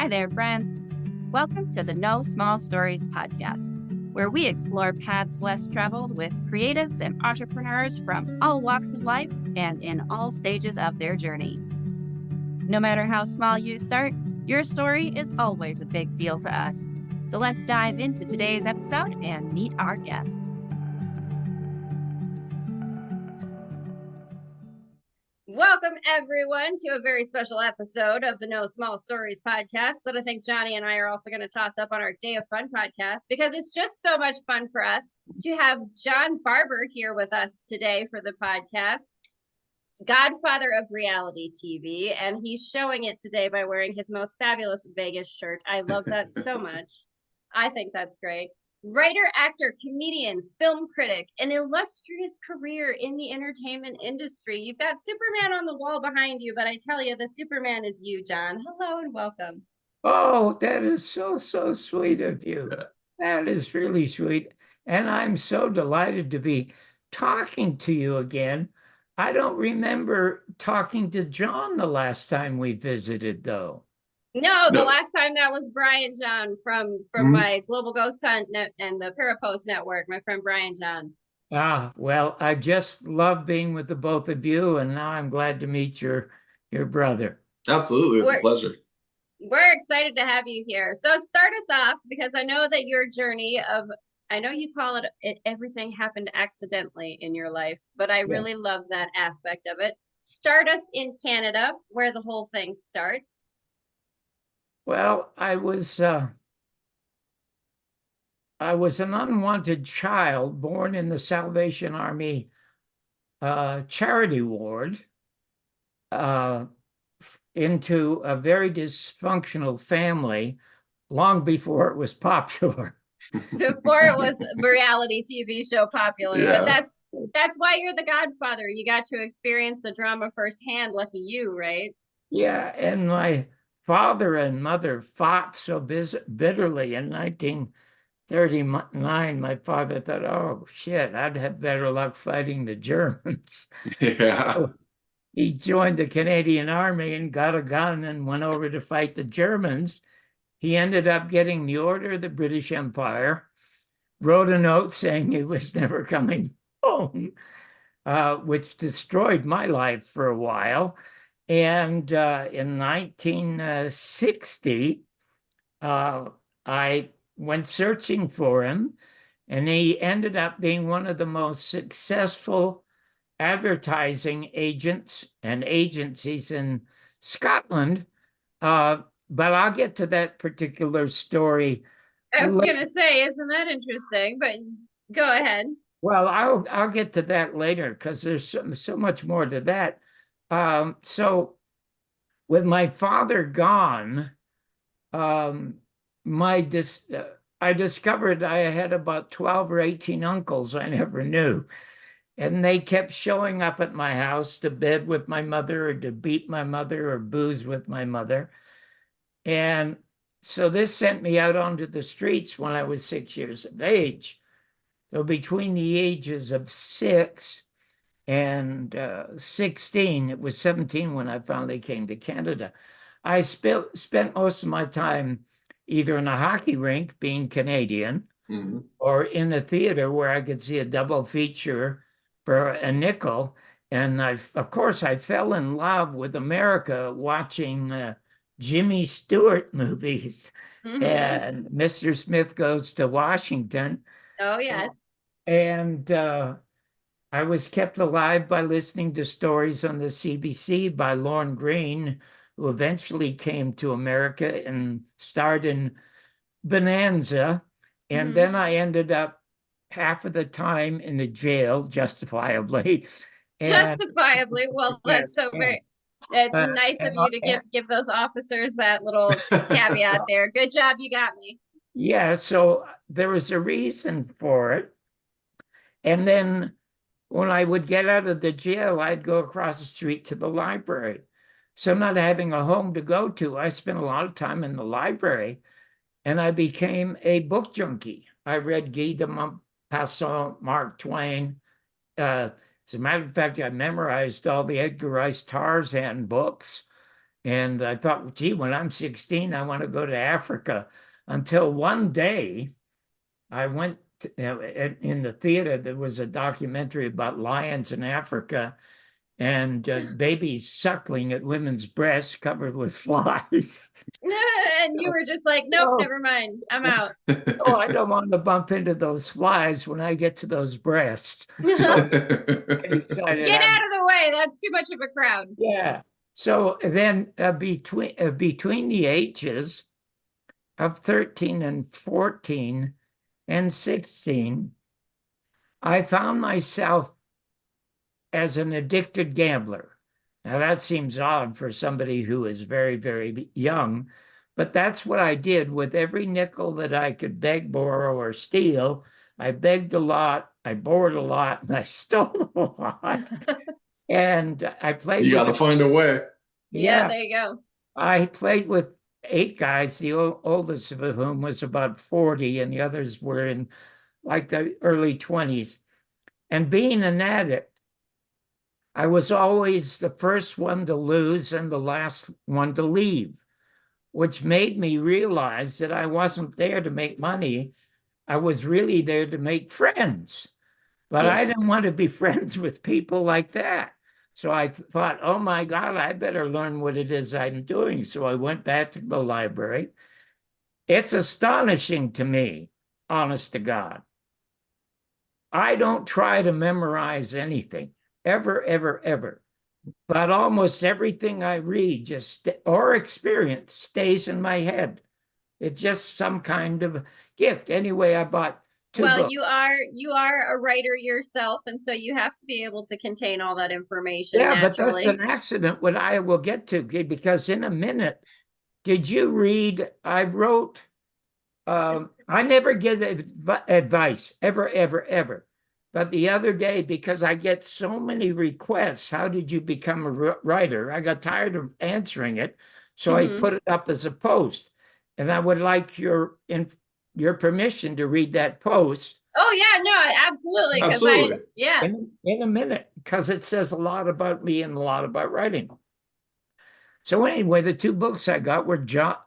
Hi there, friends. Welcome to the No Small Stories podcast, where we explore paths less traveled with creatives and entrepreneurs from all walks of life and in all stages of their journey. No matter how small you start, your story is always a big deal to us. So let's dive into today's episode and meet our guest. Welcome, everyone, to a very special episode of the No Small Stories podcast that I think Jonny and I are also going to toss up on our Day of Fun podcast because it's just so much fun for us to have John Barbour here with us today for the podcast, godfather of reality TV, and he's showing it today by wearing his most fabulous Vegas shirt. I love that so much. I think that's great. Writer, actor, comedian, film critic, an illustrious career in the entertainment industry. You've got Superman on the wall behind you, but I tell you, the Superman is you, John. Hello and welcome. Oh, that is so sweet of you. That is really sweet. And I'm so delighted to be talking to you again. I don't remember talking to John the last time we visited, though. No, the last time that was Brian John from my Global Ghost Hunt and the Parapost Network, my friend Brian John. Well, I just love being with the both of you, and now I'm glad to meet your brother. Absolutely, it's a pleasure. We're excited to have you here. So start us off, because I know that your journey of, I know you call it everything happened accidentally in your life, but I really love that aspect of it. Start us in Canada, where the whole thing starts. Well, I was an unwanted child born in the Salvation Army charity ward into a very dysfunctional family long before it was popular. Before it was a reality TV show popular. Yeah. But that's why you're the godfather. You got to experience the drama firsthand. Lucky you, right? Yeah, and my father and mother fought so bitterly in 1939. My father thought, oh, shit, I'd have better luck fighting the Germans. Yeah. So he joined the Canadian Army and got a gun and went over to fight the Germans. He ended up getting the Order of the British Empire, wrote a note saying he was never coming home, which destroyed my life for a while. And in 1960, I went searching for him, and he ended up being one of the most successful advertising agents and agencies in Scotland. But I'll get to that particular story. I was going to say, isn't that interesting? But go ahead. Well, I'll get to that later because there's so much more to that. So with my father gone, I discovered I had about 12 or 18 uncles I never knew. And they kept showing up at my house to bed with my mother or to beat my mother or booze with my mother. And so this sent me out onto the streets when I was 6 years of age. So between the ages of 6 and 16, it was 17 when I finally came to Canada. I spent most of my time either in a hockey rink, being Canadian, or in a theater where I could see a double feature for a nickel. And of course, I fell in love with America watching Jimmy Stewart movies and Mr. Smith Goes to Washington. Oh, yes. And I was kept alive by listening to stories on the CBC by Lorne Greene, who eventually came to America and starred in Bonanza. And then I ended up half of the time in the jail, justifiably. Justifiably. Well, that's so very... It's nice of you to give those officers that little caveat there. Good job, you got me. Yeah, so there was a reason for it. And then when I would get out of the jail, I'd go across the street to the library. So not having a home to go to, I spent a lot of time in the library, and I became a book junkie. I read Guy de Maupassant, Mark Twain. As a matter of fact, I memorized all the Edgar Rice Tarzan books. And I thought, gee, when I'm 16, I want to go to Africa. Until one day, I went in the theater, there was a documentary about lions in Africa and babies suckling at women's breasts covered with flies. And you were just like, nope, Oh. never mind. I'm out. Oh, I don't want to bump into those flies when I get to those breasts. So I decided Get out of the way. That's too much of a crowd. yeah. So then between the ages of 13 and 14 and 16, I found myself as an addicted gambler. Now that seems odd for somebody who is very, very young, but that's what I did with every nickel that I could beg, borrow, or steal. I begged a lot, I borrowed a lot, and I stole a lot. And I played You with got to find a way. Yeah, there you go. I played with 8 guys, the oldest of whom was about 40, and the others were in like the early 20s. And being an addict, I was always the first one to lose and the last one to leave, which made me realize that I wasn't there to make money. I was really there to make friends. But I didn't want to be friends with people like that. So I thought, oh my God, I better learn what it is I'm doing. So I went back to the library. It's astonishing to me, honest to God. I don't try to memorize anything, ever, ever, ever. But almost everything I read or experience stays in my head. It's just some kind of gift. Anyway, I bought 2 well books. you are a writer yourself, and so you have to be able to contain all that information naturally. But that's an accident, what I will get to, because in a minute, did you read, I wrote, I never give advice, ever, ever, ever. But the other day, because I get so many requests, how did you become a writer? I got tired of answering it, so I put it up as a post. And I would like your permission to read that post. Oh yeah, no, absolutely. Absolutely. In a minute, because it says a lot about me and a lot about writing. So anyway, the 2 books I got were John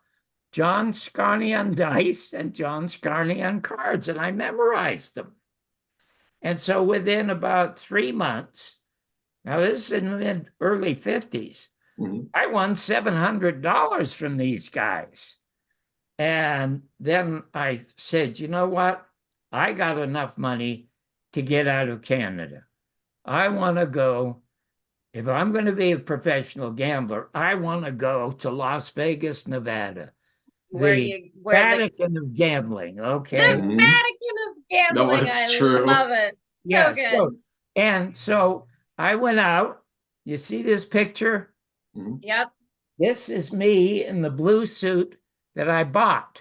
Scarney on dice and John Scarney on cards, and I memorized them. And so within about 3 months, now this is in the early 50s, I won $700 from these guys. And then I said, you know what? I got enough money to get out of Canada. I want to go, if I'm going to be a professional gambler, I want to go to Las Vegas, Nevada. The Vatican of gambling, okay? The Vatican of gambling. No, it's true. Love it. So good. So I went out. You see this picture? Yep. This is me in the blue suit that I bought.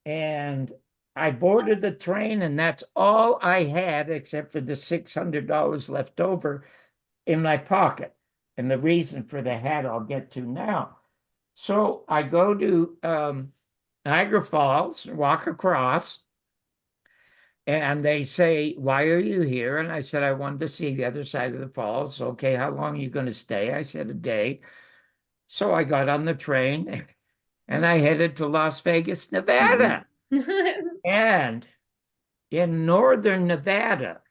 And I boarded the train, and that's all I had except for the $600 left over in my pocket. And the reason for the hat I'll get to now. So I go to Niagara Falls, walk across, and they say, why are you here? And I said, I wanted to see the other side of the falls. Okay, how long are you going to stay? I said, a day. So I got on the train and I headed to Las Vegas, Nevada. And in northern Nevada,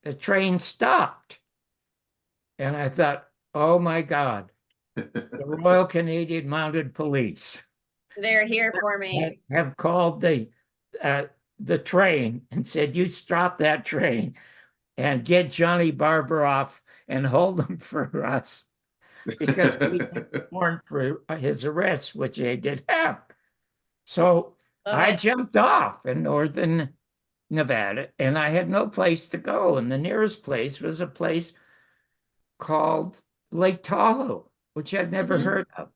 the train stopped. And I thought, oh my God, the Royal Canadian Mounted Police. They're here for me. Have called the train and said, you stop that train and get Johnny Barbour off and hold him for us, because we weren't for his arrest, which they did have. So I jumped off in northern Nevada, and I had no place to go. And the nearest place was a place called Lake Tahoe, which I'd never heard of.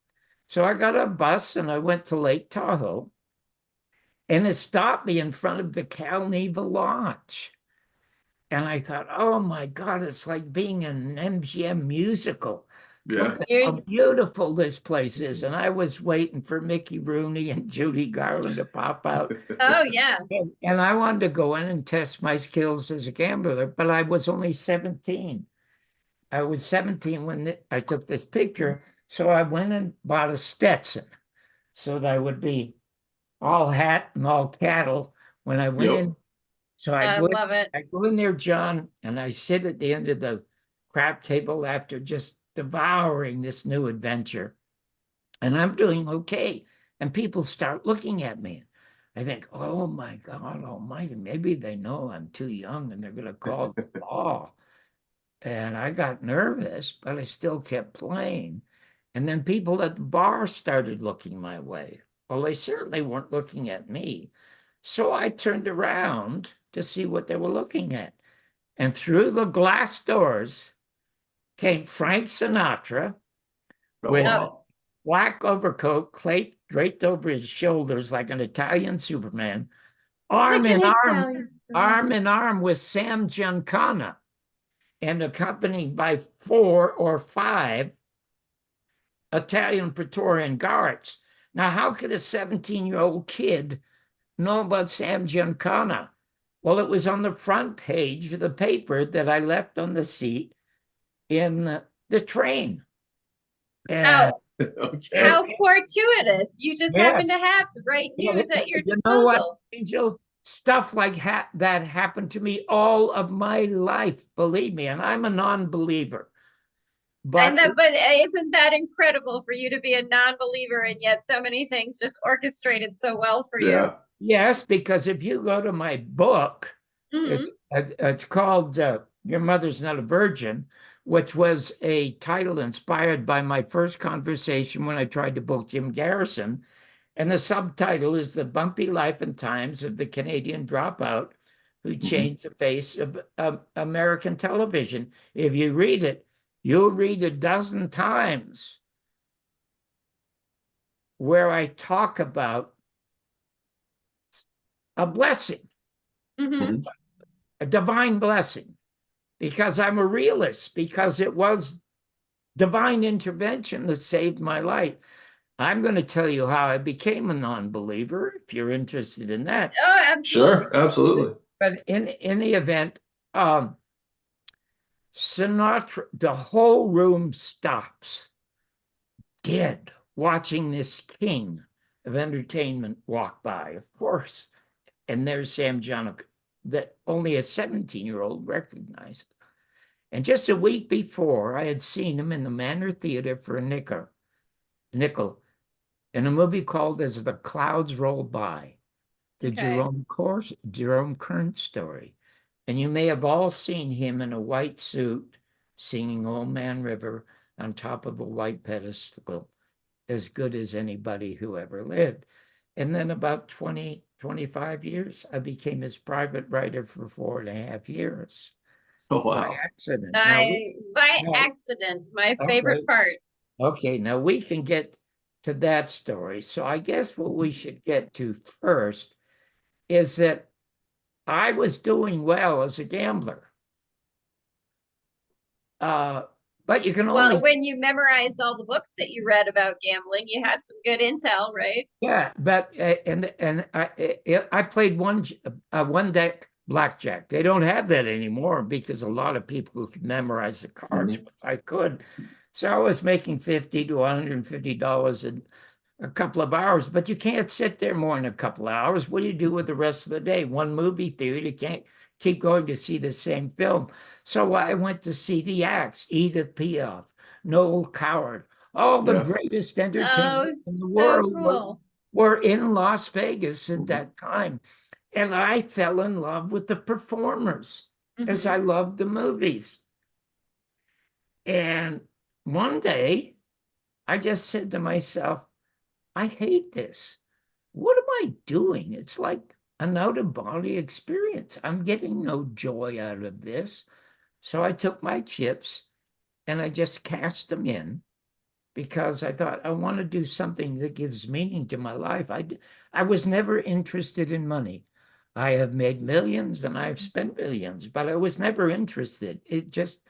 So I got a bus and I went to Lake Tahoe, and it stopped me in front of the Cal Neva Lodge. And I thought, oh my God, it's like being in an MGM musical. Look at how beautiful this place is. And I was waiting for Mickey Rooney and Judy Garland to pop out. Oh, yeah. And I wanted to go in and test my skills as a gambler, but I was only 17. I was 17 when I took this picture. So I went and bought a Stetson so that I would be all hat and all cattle when I went Yep. in. So I love it. I go in there, John, and I sit at the end of the crap table after just devouring this new adventure. And I'm doing okay. And people start looking at me. I think, oh my God almighty, maybe they know I'm too young and they're going to call the law. And I got nervous, but I still kept playing. And then people at the bar started looking my way. Well, they certainly weren't looking at me. So I turned around to see what they were looking at. And through the glass doors came Frank Sinatra Oh, with wow. black overcoat draped over his shoulders like an Italian Superman, arm Like in an arm, Italian arm in arm with Sam Giancana, and accompanied by 4 or 5 Italian Praetorian guards. Now, how could a 17-year-old kid know about Sam Giancana? Well, it was on the front page of the paper that I left on the seat in the train. And, Okay. How fortuitous. You just happen to yes, have great news at your you know what, disposal. Angel? Stuff like that happened to me all of my life, believe me, and I'm a non-believer. But But isn't that incredible for you to be a non-believer and yet so many things just orchestrated so well for you? Yeah. yes, because if you go to my book, Mhm. it's called Your Mother's Not a Virgin, which was a title inspired by my first conversation when I tried to book Jim Garrison. And the subtitle is The Bumpy Life and Times of the Canadian Dropout Who Changed the Face of American Television. If you read it, you'll read a dozen times where I talk about a blessing, Mhm. a divine blessing, because I'm a realist, because it was divine intervention that saved my life. I'm going to tell you how I became a non-believer, if you're interested in that. Oh, absolutely. Sure. Absolutely. But in the event, Sinatra, the whole room stops dead, watching this king of entertainment walk by, of course. And there's Sam Giancana, that only a 17-year-old recognized. And just a week before, I had seen him in the Manor Theater for a nickel in a movie called As the Clouds Roll By, the Okay. Jerome Kern story. And you may have all seen him in a white suit singing Old Man River on top of a white pedestal, as good as anybody who ever lived. And then about 20, 25 years, I became his private writer for 4.5 years Oh, by wow. accident. By accident, my favorite part. Okay, now we can get to that story. So I guess what we should get to first is that I was doing well as a gambler. But you can only, Well, when you memorized all the books that you read about gambling, you had some good intel, right? yeah, but and I played one deck blackjack. They don't have that anymore because a lot of people who could memorize the cards, Mhm. which I could. So I was making $50 to $150 in a couple of hours, but you can't sit there more than a couple of hours. What do you do with the rest of the day? One movie theater, you can't keep going to see the same film. So I went to see the acts, Edith Piaf, Noel Coward, all the Yeah. greatest Oh, entertainment in the so world cool. were in Las Vegas at Mhm. that time. And I fell in love with the performers as I loved the movies. And one day I just said to myself, I hate this. What am I doing? It's like an out-of-body experience. I'm getting no joy out of this. So I took my chips and I just cast them in because I thought I want to do something that gives meaning to my life. I was never interested in money. I have made millions and I've spent millions, but I was never interested. It just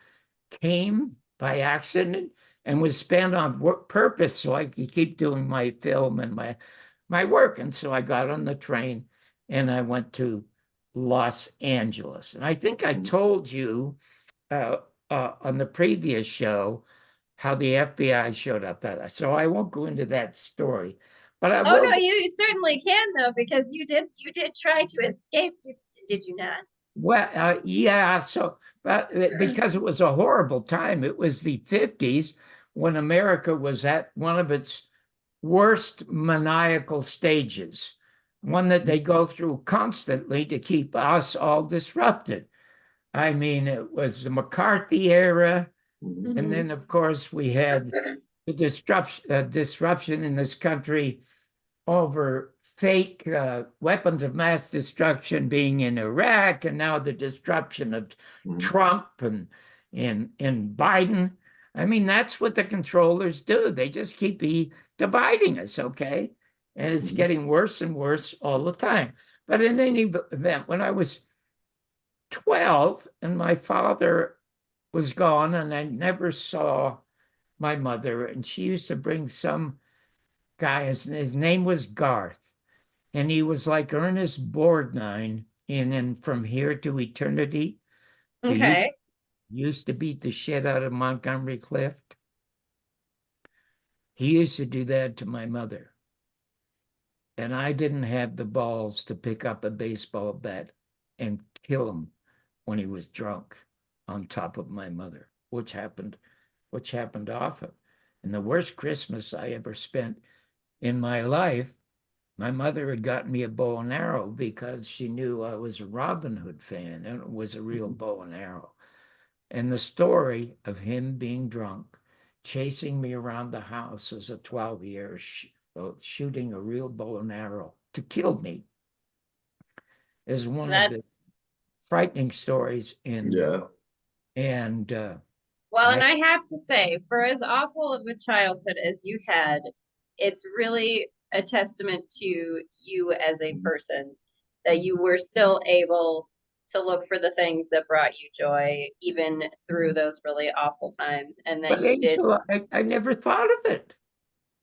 came by accident and was spent on purpose so I could keep doing my film and my work. And so I got on the train and I went to Los Angeles. And I think I told you on the previous show how the FBI showed up. So I won't go into that story, but I Oh will. no, you certainly can though, because you did try to escape, did you not? Well, yeah. So, but because it was a horrible time, it was the 50s when America was at one of its worst maniacal stages, one that they go through constantly to keep us all disrupted. I mean, it was the McCarthy era. And then, of course, we had the disruption in this country over fake weapons of mass destruction being in Iraq, and now the disruption of Trump and Biden. I mean, that's what the controllers do. They just keep dividing us, okay? And it's getting worse and worse all the time. But in any event, when I was 12 and my father was gone, and I never saw my mother, and she used to bring some guy, his name was Garth, and he was like Ernest Borgnine in From Here to Eternity. Okay. Used to beat the shit out of Montgomery Clift. He used to do that to my mother. And I didn't have the balls to pick up a baseball bat and kill him when he was drunk on top of my mother, which happened often. And the worst Christmas I ever spent in my life, my mother had gotten me a bow and arrow because she knew I was a Robin Hood fan, and it was a real bow and arrow. And the story of him being drunk, chasing me around the house as a 12-year, shooting a real bow and arrow to kill me, is one of the frightening stories in. Yeah. And well, and I have to say, for as awful of a childhood as you had, it's really a testament to you as a person that you were still able to look for the things that brought you joy, even through those really awful times, and that but you did. Angela, I never thought of it.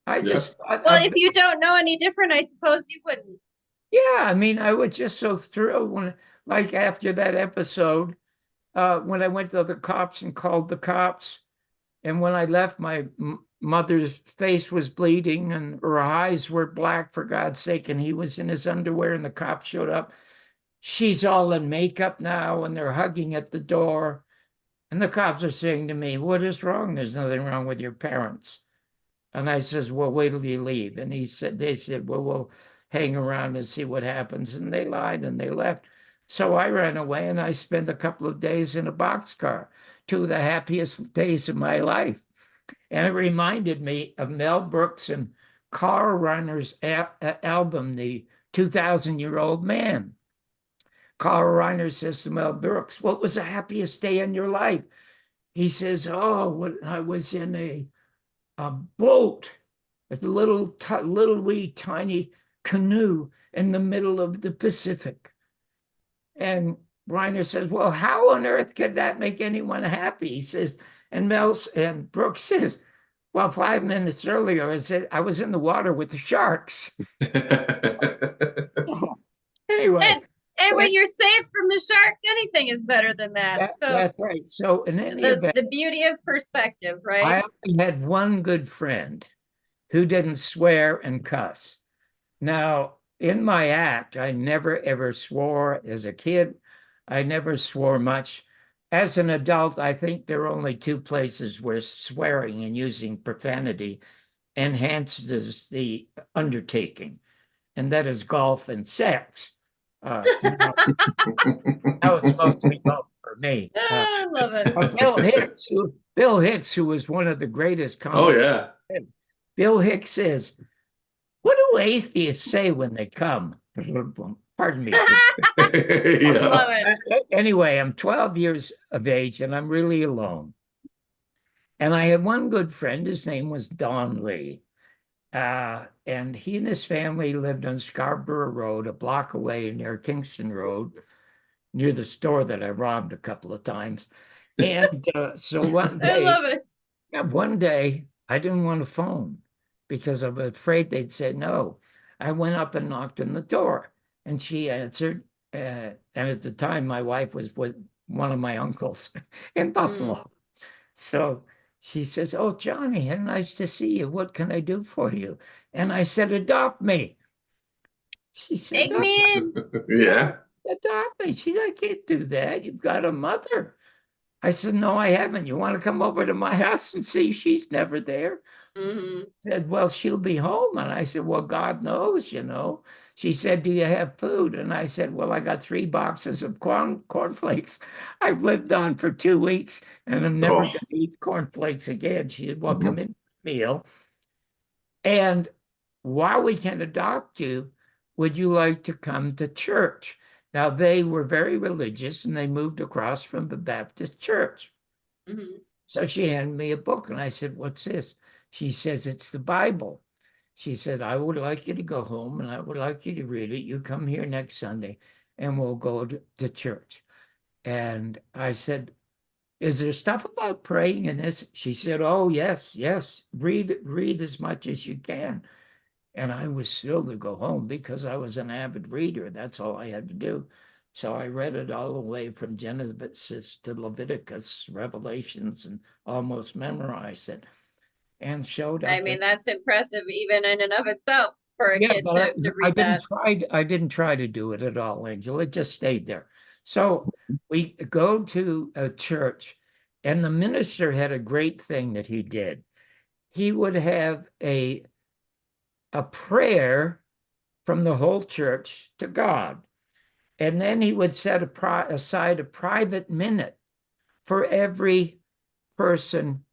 I just thought, Well, if you don't know any different, I suppose you wouldn't. yeah, I mean, I was just so thrilled when, like, after that episode, when I went to the cops and called the cops, and when I left, my mother's face was bleeding and her eyes were black, for God's sake, and he was in his underwear, and the cops showed up. She's all in makeup now, and they're hugging at the door. And the cops are saying to me, "What is wrong? There's nothing wrong with your parents." And I says, "Well, wait till you leave." And they said, "Well, we'll hang around and see what happens." And they lied and they left. So I ran away and I spent a couple of days in a boxcar, two of the happiest days of my life. And it reminded me of Mel Brooks and Carl Reiner's album, The 2,000-Year-Old Man. Carl Reiner says to Mel Brooks, "What was the happiest day in your life?" He says, "Oh, when I was in a boat, a little wee tiny canoe in the middle of the Pacific." And Reiner says, "Well, how on earth could that make anyone happy?" He says, and Brooks says, "Well, 5 minutes earlier, I was in the water with the sharks." Anyway. And when you're saved from the sharks, anything is better than that. So that's right. So in any event, the beauty of perspective, right? I only had one good friend who didn't swear and cuss. Now, in my act, I never ever swore as a kid. I never swore much. As an adult, I think there are only two places where swearing and using profanity enhances the undertaking, and that is golf and sex. Now it's mostly golf for me. I love it. Bill Hicks, who was one of the greatest Oh, comics. yeah. Bill Hicks says, "What do atheists say when they come?" Pardon me. I love it. Anyway, I'm 12 years of age and I'm really alone. And I had one good friend. His name was Don Lee. And he and his family lived on Scarborough Road, a block away near Kingston Road, near the store that I robbed a couple of times. And so one day, I love it. One day, I didn't want to phone because I was afraid they'd say no. I went up and knocked on the door, and she answered. And at the time, my wife was with one of my uncles in Buffalo. So she says, "Oh, Johnny, nice to see you. What can I do for you?" And I said, "Adopt me." She said, Take me in. Yeah. "Adopt me." She said, "I can't do that. You've got a mother." I said, "No, I haven't. You want to come over to my house and see?" She's never there. Mhm. Said, "Well, she'll be home." And I said, "Well, God knows, you know." She said, "Do you have food?" And I said, "Well, I got 3 boxes of cornflakes I've lived on for 2 weeks, and I'm never Oh. going to eat cornflakes again." She said, "Well, Mhm. come in for a meal. And while we can adopt you, would you like to come to church?" Now, they were very religious, and they moved across from the Baptist church. Mhm. So she handed me a book, and I said, "What's this?" She says, "It's the Bible." She said, "I would like you to go home, and I would like you to read it. You come here next Sunday, and we'll go to church." And I said, "Is there stuff about praying in this?" She said, "Oh, yes, yes. Read as much as you can." And I was still to go home because I was an avid reader. That's all I had to do. So I read it all the way from Genesis to Leviticus, Revelations, and almost memorized it, and showed I up. mean, that's impressive even in and of itself for a Yeah, kid but to I read didn't that. I didn't try to do it at all, Angel. It just stayed there. So we go to a church, and the minister had a great thing that he did. He would have a prayer from the whole church to God. And then he would set aside a private minute for every person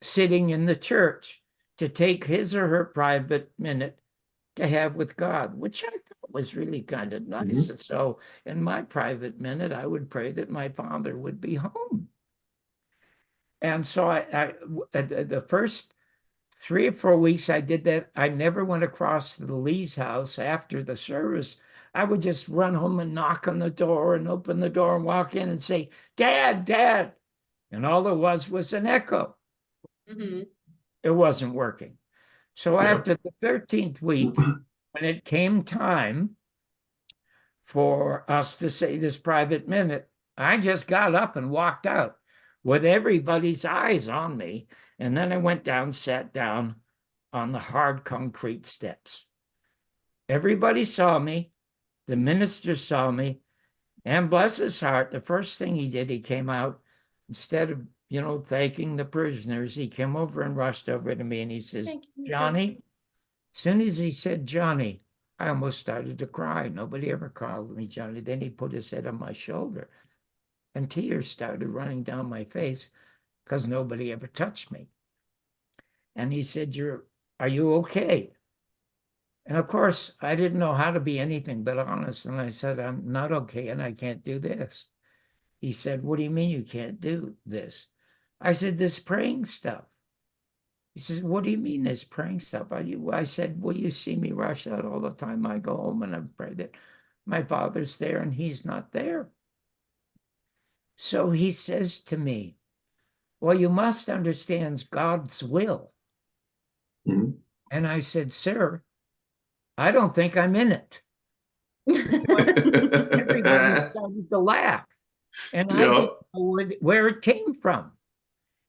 sitting in the church to take his or her private minute to have with God, which I thought was really kind of nice. Mhm. And so in my private minute, I would pray that my father would be home. And so the first 3 or 4 weeks I did that. I never went across to the Lee's house after the service. I would just run home and knock on the door and open the door and walk in and say, "Dad, Dad." And all there was an echo. Mhm. It wasn't working. So Yeah. after the 13th week, when it came time for us to say this private minute, I just got up and walked out with everybody's eyes on me. And then I went down, sat down on the hard concrete steps. Everybody saw me. The minister saw me. And bless his heart, the first thing he did, he came out, instead of, thanking the prisoners, he came over and rushed over to me and he says, Thank you. "Johnny." As soon as he said Johnny, I almost started to cry. Nobody ever called me Johnny. Then he put his head on my shoulder and tears started running down my face because nobody ever touched me. And he said, "Are you okay?" And of course, I didn't know how to be anything but honest. And I said, "I'm not okay and I can't do this." He said, "What do you mean you can't do this?" I said, "This praying stuff." He says, "What do you mean this praying stuff?" I said, "Well, you see me rush out all the time. I go home and I pray that my father's there and he's not there." So he says to me, "Well, you must understand God's will." Mhm. And I said, "Sir, I don't think I'm in it." Everybody started to laugh. And I Yeah. didn't know where it came from.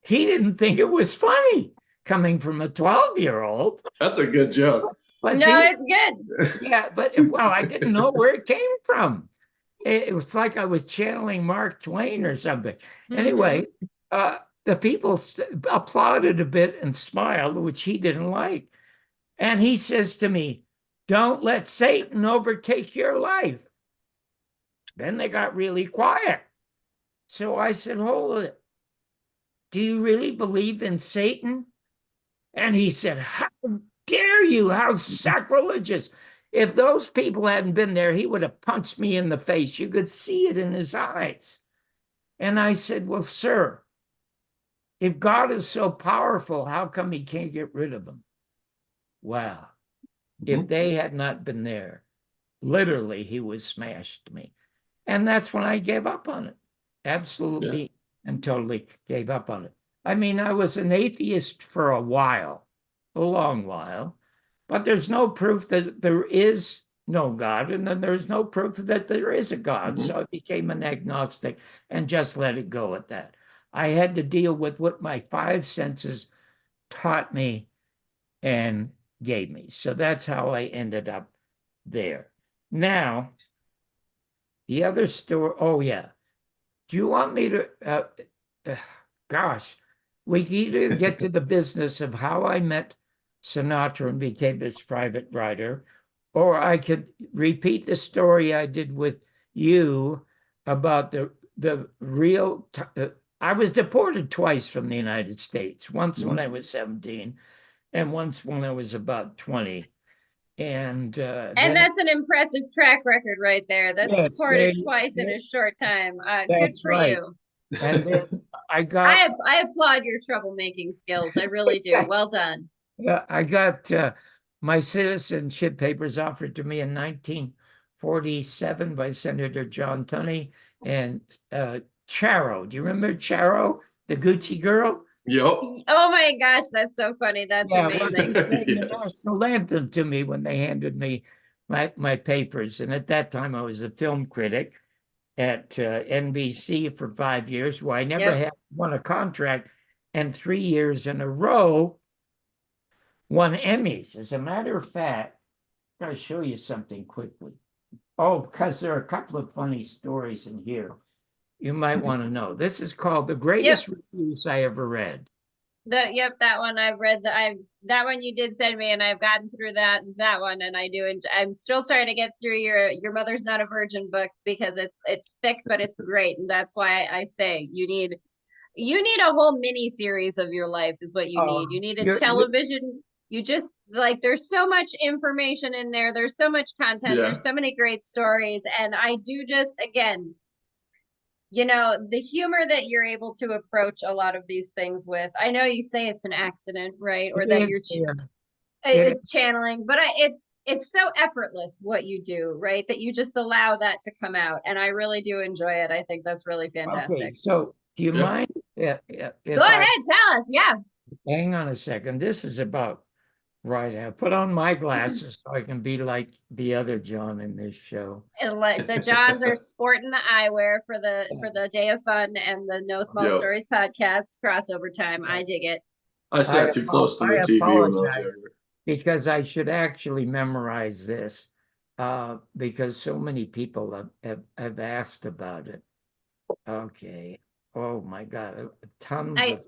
He didn't think it was funny coming from a 12-year-old. That's a good joke. But No, it's good. yeah, but well, I didn't know where it came from. It was like I was channeling Mark Twain or something. Anyway, the people applauded a bit and smiled, which he didn't like. And he says to me, "Don't let Satan overtake your life." Then they got really quiet. So I said, "Hold it. Do you really believe in Satan?" And he said, "How dare you? How sacrilegious." If those people hadn't been there, he would have punched me in the face. You could see it in his eyes. And I said, "Well, sir, if God is so powerful, how come he can't get rid of them?" Wow. If Mhm. they had not been there, literally, he would smashed me. And that's when I gave up on it. Absolutely and totally gave up on it. I mean, I was an atheist for a while, a long while, but there's no proof that there is no God, and then there's no proof that there is a God. Mhm. So I became an agnostic and just let it go at that. I had to deal with what my five senses taught me and gave me. So that's how I ended up there. Now, the other story, oh yeah. Do you want me to, gosh, we can either get to the business of how I met Sinatra and became his private writer, or I could repeat the story I did with you about the real, I was deported twice from the United States, once when I was 17 and once when I was about 20. And then, that's an impressive track record right there. That's yes, deported twice in a short time. Good that's for right. you. And then I got I applaud your troublemaking skills. I really do. Well done. yeah, I got my citizenship papers offered to me in 1947 by Senator John Tunney and Charo. Do you remember Charo, the Gucci girl? Yep. Oh my gosh, that's so funny. That's Yeah, well, amazing. she sang the Yes. national anthem to me when they handed me my papers. And at that time, I was a film critic at NBC for 5 years, where I never Yep. had won a contract, and 3 years in a row won Emmys. As a matter of fact, I'll show you something quickly. Oh, because there are a couple of funny stories in here you might want to know. This is called The Greatest Reviews I Ever Read. That one I've read. That one you did send me, and I've gotten through that one, and I do. And I'm still trying to get through your Mother's Not a Virgin book, because it's thick, but it's great, and that's why I say you need a whole mini series of your life is what you need. You need a television. You just like, there's so much information in there. There's so much content. Yeah. There's so many great stories, and I do just, again, the humor that you're able to approach a lot of these things with. I know you say it's an accident, right? Or that you're channeling, but it's so effortless what you do, right? That you just allow that to come out. And I really do enjoy it. I think that's really fantastic. Okay, so do you mind? Go ahead, tell us. Yeah. Hang on a second. This is about right. I put on my glasses so I can be like the other John in this show. The Johns are sporting the eyewear for the Day of Fun and the No Small Stories podcast crossover time. I dig it. I sat too close to the TV when I was younger. Because I should actually memorize this, because so many people have asked about it. Okay. Oh my God. Tons of.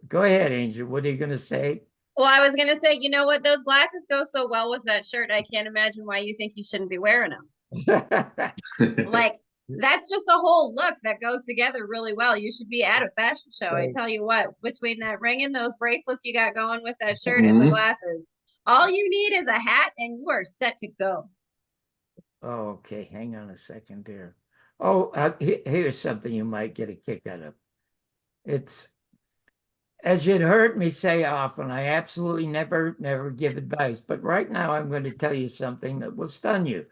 Go ahead, Angel. What are you going to say? Well, I was going to say, you know what? Those glasses go so well with that shirt. I can't imagine why you think you shouldn't be wearing them. Like, that's just a whole look that goes together really well. You should be at a fashion show. I tell you what, between that ring and those bracelets you got going with that shirt and the glasses, all you need is a hat and you are set to go. Oh, okay. Hang on a second there. Oh, here's something you might get a kick out of. It's, as you'd heard me say often, I absolutely never give advice. But right now, I'm going to tell you something that will stun you.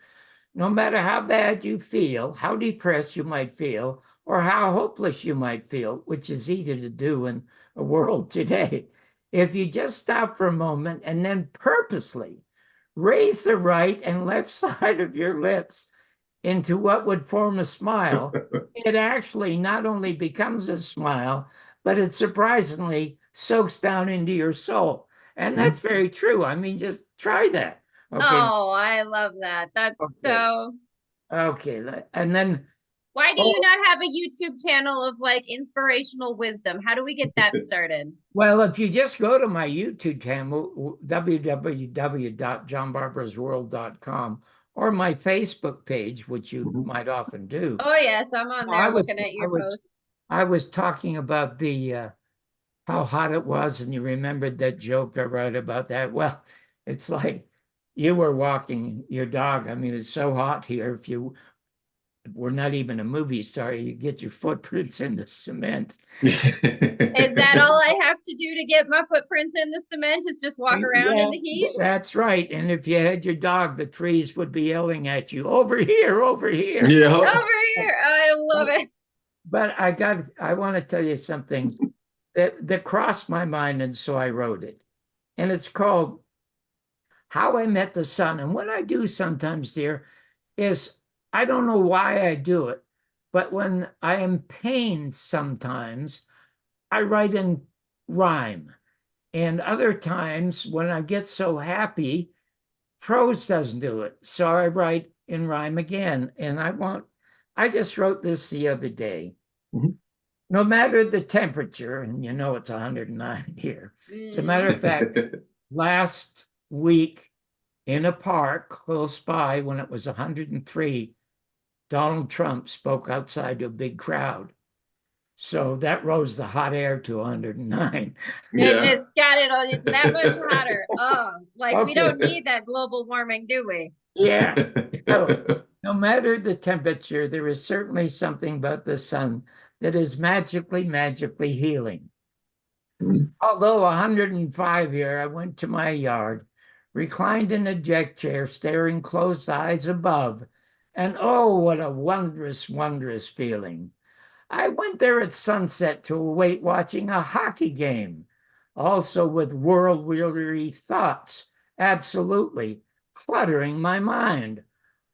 No matter how bad you feel, how depressed you might feel, or how hopeless you might feel, which is easy to do in a world today, if you just stop for a moment and then purposely raise the right and left side of your lips into what would form a smile, it actually not only becomes a smile, but it surprisingly soaks down into your soul. And that's very true. I mean, just try that. Okay. Oh, I love that. That's so. Okay. And then. Why do you not have a YouTube channel of like inspirational wisdom? How do we get that started? Well, if you just go to my YouTube channel, www.johnbarbour'sworld.com, or my Facebook page, which you might often do. Oh, yes. I'm on there looking at your posts. I was talking about the how hot it was, and you remembered that joke I wrote about that. Well, it's like you were walking your dog. I mean, it's so hot here. If we're not even a movie star, you get your footprints in the cement. Is that all I have to do to get my footprints in the cement, is just walk around in the heat? That's right. And if you had your dog, the trees would be yelling at you, over here, over here. Yeah. Over here. I love it. But I want to tell you something that crossed my mind, and so I wrote it. And it's called How I Met the Sun. And what I do sometimes, dear, is I don't know why I do it, But when I am pained sometimes, I write in rhyme. And other times when I get so happy, prose doesn't do it. So I write in rhyme again. And I just wrote this the other day. Mhm. No matter the temperature, and you know it's 109 here. As a matter of fact, last week in a park close by when it was 103, Donald Trump spoke outside to a big crowd. So that rose the hot air to 109. It just got it all, it's that much hotter. Oh, like we Okay. don't need that global warming, do we? Yeah. So, no matter the temperature, there is certainly something about the sun that is magically healing. Mhm. Although 105 here, I went to my yard, reclined in a deck chair, staring closed eyes above, and oh, what a wondrous feeling. I went there at sunset to await watching a hockey game, also with world-weary thoughts, absolutely cluttering my mind.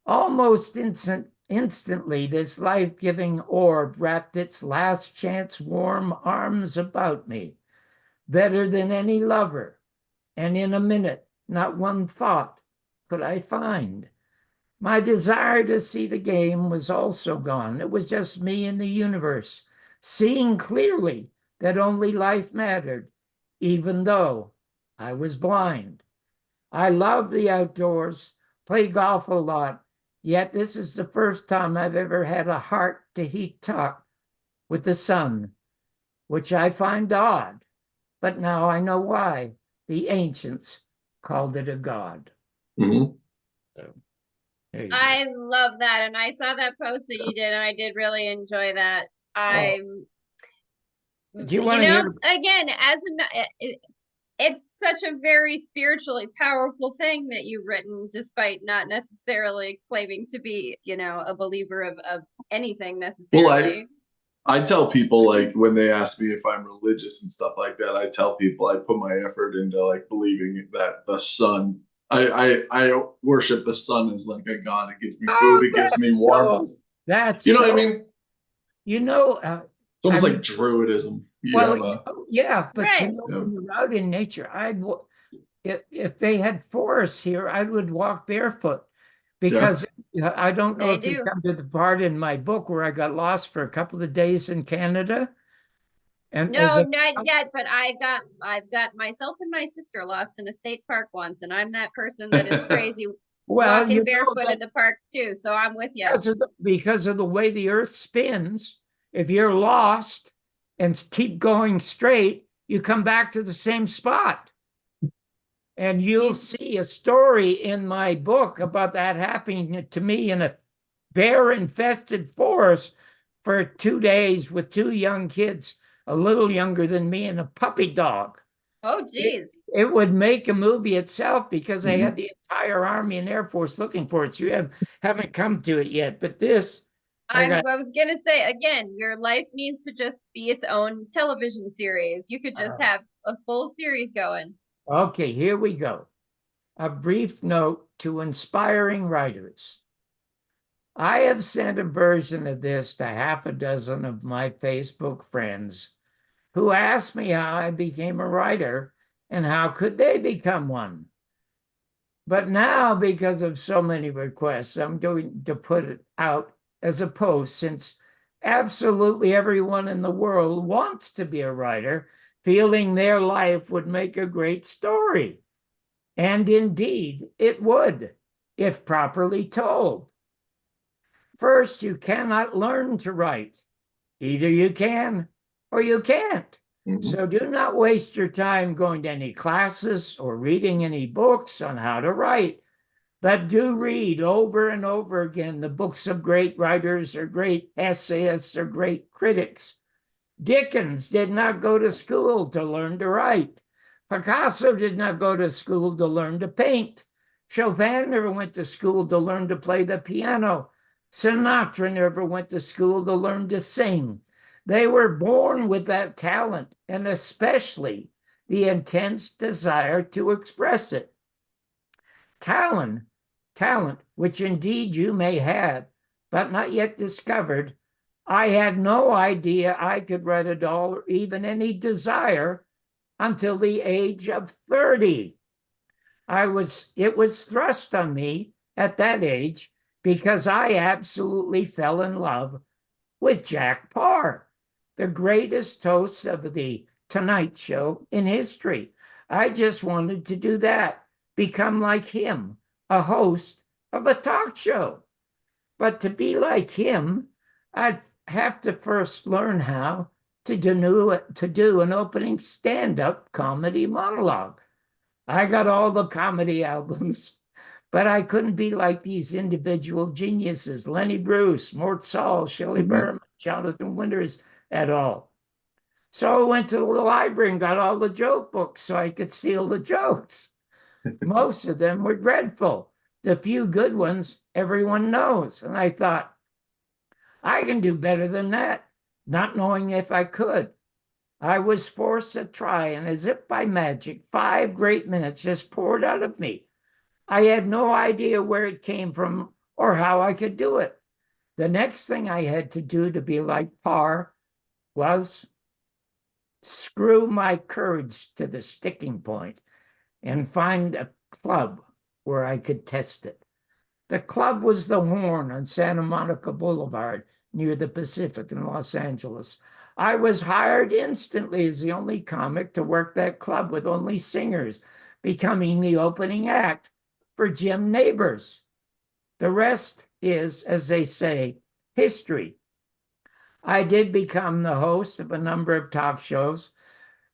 Almost instantly, this life-giving orb wrapped its last chance warm arms about me, better than any lover, and in a minute, not one thought could I find. My desire to see the game was also gone. It was just me and the universe, seeing clearly that only life mattered, even though I was blind. I love the outdoors, play golf a lot, yet this is the first time I've ever had a heart-to-heat talk with the sun, which I find odd, but now I know why. The ancients called it a god. Mhm. So, there you go. I love that. And I saw that post that you did, and I did really enjoy that. Do you want to hear? Again, it's such a very spiritually powerful thing that you've written, despite not necessarily claiming to be, a believer of anything necessarily. Well, I tell people, like, when they ask me if I'm religious and stuff like that, I tell people I put my effort into like believing that the sun. I worship the sun as like a god. It gives me food. It gives me warmth. That's You know so, what I mean? It's almost like Druidism. yeah, but right. when you're out in nature, if they had forests here, I would walk barefoot because I don't know if you come to the part in my book where I got lost for a couple of days in Canada. And no, not yet, but I've got myself and my sister lost in a state park once, and I'm that person that is crazy walking barefoot in the parks too. So I'm with you. Because of the way the earth spins, if you're lost and keep going straight, you come back to the same spot. And you'll see a story in my book about that happening to me in a bear-infested forest for 2 days with 2 young kids, a little younger than me, and a puppy dog. Oh, geez. It would make a movie itself because they had the entire Army and Air Force looking for it. So you haven't come to it yet. But this, I was going to say, again, your life needs to just be its own television series. You could just have a full series going. Okay, here we go. A brief note to inspiring writers. I have sent a version of this to half a dozen of my Facebook friends who asked me how I became a writer and how could they become one. But now, because of so many requests, I'm going to put it out as a post, since absolutely everyone in the world wants to be a writer, feeling their life would make a great story. And indeed, it would, if properly told. First, you cannot learn to write. Either you can or you can't. So do not waste your time going to any classes or reading any books on how to write, but do read over and over again the books of great writers or great essayists or great critics. Dickens did not go to school to learn to write. Picasso did not go to school to learn to paint. Chopin never went to school to learn to play the piano. Sinatra never went to school to learn to sing. They were born with that talent, and especially the intense desire to express it. Talent, which indeed you may have, but not yet discovered, I had no idea I could write at all, or even any desire, until the age of 30. It was thrust on me at that age because I absolutely fell in love with Jack Paar, the greatest host of the Tonight Show in history. I just wanted to do that, become like him, a host of a talk show. But to be like him, I'd have to first learn how to do an opening stand-up comedy monologue. I got all the comedy albums, but I couldn't be like these individual geniuses, Lenny Bruce, Mort Saul, Shelley Berman, Jonathan Winters, at all. So I went to the library and got all the joke books so I could steal the jokes. Most of them were dreadful. The few good ones everyone knows. And I thought, I can do better than that, not knowing if I could. I was forced to try, and as if by magic, 5 great minutes just poured out of me. I had no idea where it came from or how I could do it. The next thing I had to do to be like Paar was screw my courage to the sticking point and find a club where I could test it. The club was the Horn on Santa Monica Boulevard near the Pacific in Los Angeles. I was hired instantly as the only comic to work that club with only singers, becoming the opening act for Jim Neighbors. The rest is, as they say, history. I did become the host of a number of talk shows,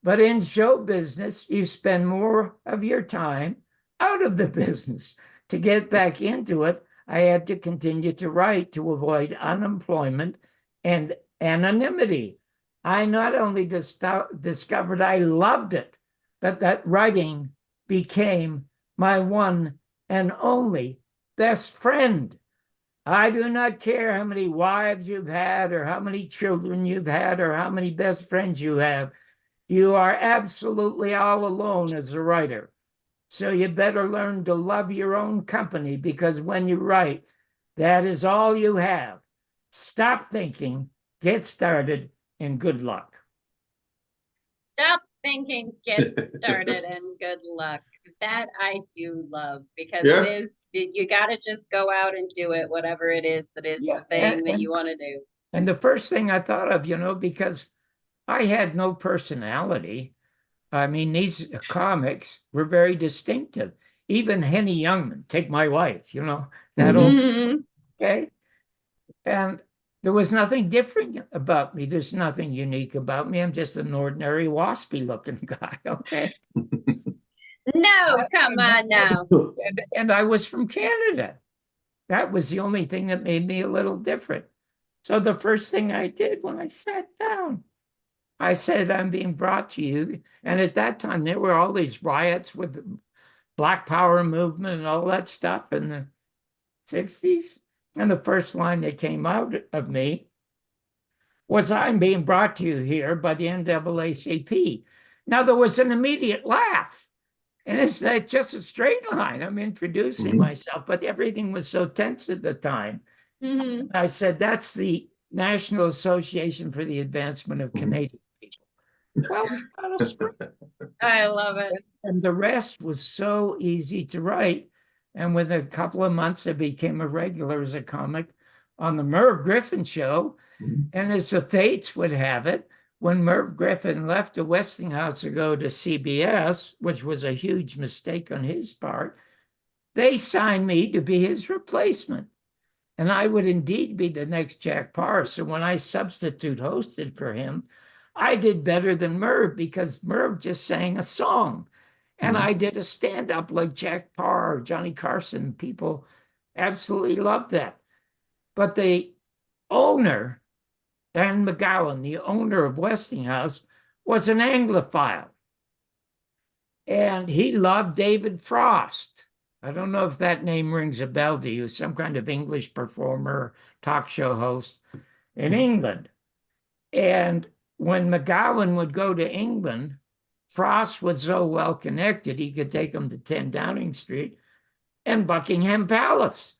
but in show business, you spend more of your time out of the business. To get back into it, I had to continue to write to avoid unemployment and anonymity. I not only discovered I loved it, but that writing became my one and only best friend. I do not care how many wives you've had or how many children you've had or how many best friends you have. You are absolutely all alone as a writer. So you better learn to love your own company, because when you write, that is all you have. Stop thinking, get started, and good luck. Stop thinking, get started, and good luck. That I do love, because you got to just go out and do it, whatever it is that is the thing that you want to do. And the first thing I thought of, because I had no personality. I mean, these comics were very distinctive. Even Henny Youngman, take my wife, that old, okay? And there was nothing different about me. There's nothing unique about me. I'm just an ordinary waspy looking guy, okay? No, come on now. And I was from Canada. That was the only thing that made me a little different. So the first thing I did when I sat down, I said, I'm being brought to you. And at that time, there were all these riots with the Black Power movement and all that stuff in the 60s. And the first line that came out of me was, I'm being brought to you here by the NAACP. Now, there was an immediate laugh. And it's not just a straight line. I'm introducing myself, but everything was so tense at the time. I said, that's the National Association for the Advancement of Canadian People. Well, we got a script. I love it. And the rest was so easy to write. And within a couple of months, I became a regular as a comic on the Merv Griffin show. And as the fates would have it, when Merv Griffin left the Westinghouse to go to CBS, which was a huge mistake on his part, they signed me to be his replacement. And I would indeed be the next Jack Paar. So when I substitute hosted for him, I did better than Merv, because Merv just sang a song. And I did a stand-up like Jack Paar or Johnny Carson. People absolutely loved that. But the owner, Dan McGowan, the owner of Westinghouse, was an Anglophile. And he loved David Frost. I don't know if that name rings a bell to you, some kind of English performer, talk show host in England. And when McGowan would go to England, Frost was so well connected, he could take him to 10 Downing Street and Buckingham Palace.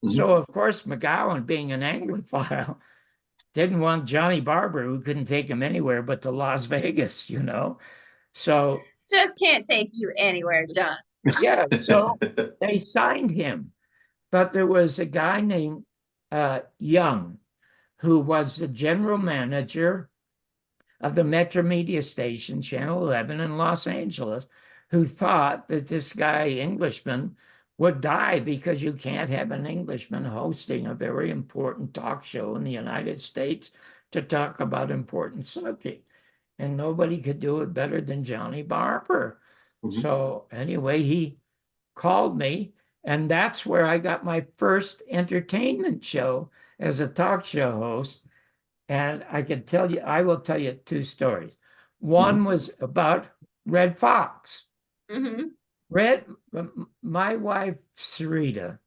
So, of course, McGowan, being an Anglophile, didn't want Johnny Barbour, who couldn't take him anywhere but to Las Vegas, you know. So Just can't take you anywhere, John. yeah, so they signed him. But there was a guy named Young, who was the general manager of the Metro Media station, Channel 11 in Los Angeles, who thought that this guy, Englishman, would die because you can't have an Englishman hosting a very important talk show in the United States to talk about important subjects. And nobody could do it better than Johnny Barbour. Mhm. So anyway, he called me, and that's where I got my first entertainment show as a talk show host. And I will tell you two stories. One was about Red Fox. Mm-hmm. My wife, Sarita,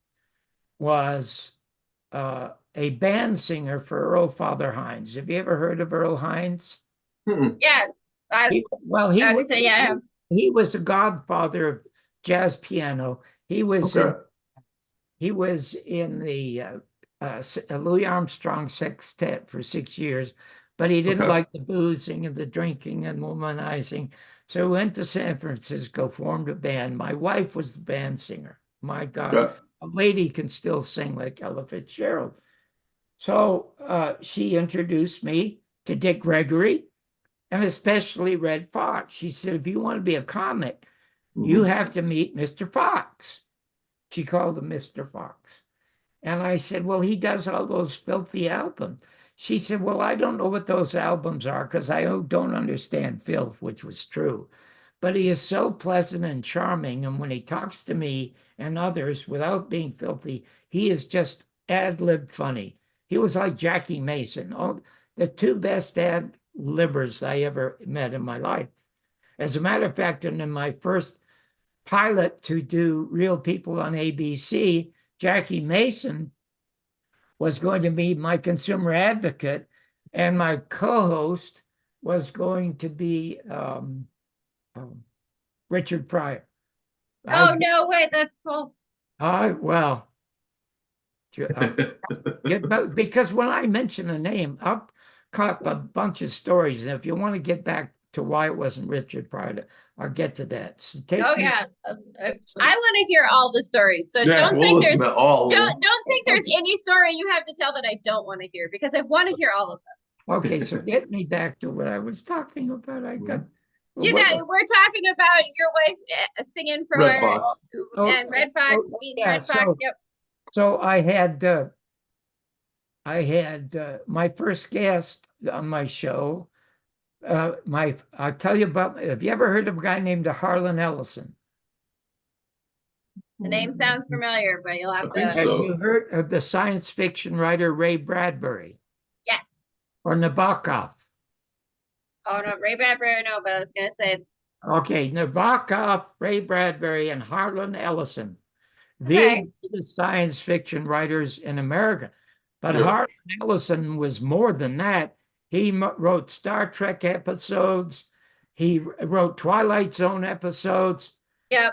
was a band singer for Earl Father Hines. Have you ever heard of Earl Hines? Mm-mm. Yeah. I would say, yeah. He was the godfather of jazz piano. He was Okay. in the Louis Armstrong sextet for 6 years, but he didn't Okay. like the boozing and the drinking and womanizing. So he went to San Francisco, formed a band. My wife was the band singer. My God, Okay. a lady can still sing like Ella Fitzgerald. So she introduced me to Dick Gregory and especially Red Fox. She said, if you want to be a comic, you Mhm. have to meet Mr. Fox. She called him Mr. Fox. And I said, well, he does all those filthy albums. She said, well, I don't know what those albums are because I don't understand filth, which was true. But he is so pleasant and charming. And when he talks to me and others without being filthy, he is just ad-lib funny. He was like Jackie Mason. Oh, the two best ad-libbers I ever met in my life. As a matter of fact, in my first pilot to do Real People on ABC, Jackie Mason was going to be my consumer advocate, and my co-host was going to be Richard Pryor. Oh, no, wait, that's cool. Well, because when I mention a name, I'll cut a bunch of stories, and if you want to get back to why it wasn't Richard Pryor, I'll get to that. So yeah, I want to hear all the stories. So Yeah, don't we'll think listen there's to all of them. don't think there's any story you have to tell that I don't want to hear, because I want to hear all of them. Okay, so get me back to what I was talking about. We're talking about your wife singing for Red Fox. and Red Fox, meeting Red Fox. Yep. So I had my first guest on my show. I'll tell you about. Have you ever heard of a guy named Harlan Ellison? The name sounds familiar, but you'll have to. Have you heard of the science fiction writer Ray Bradbury? Yes. Or Nabokov? Oh no, Ray Bradbury, no, but I was gonna say. Okay, Nabokov, Ray Bradbury, and Harlan Ellison. Okay. These are the science fiction writers in America. But Harlan Ellison was more than that. He wrote Star Trek episodes. He wrote Twilight Zone episodes. Yep.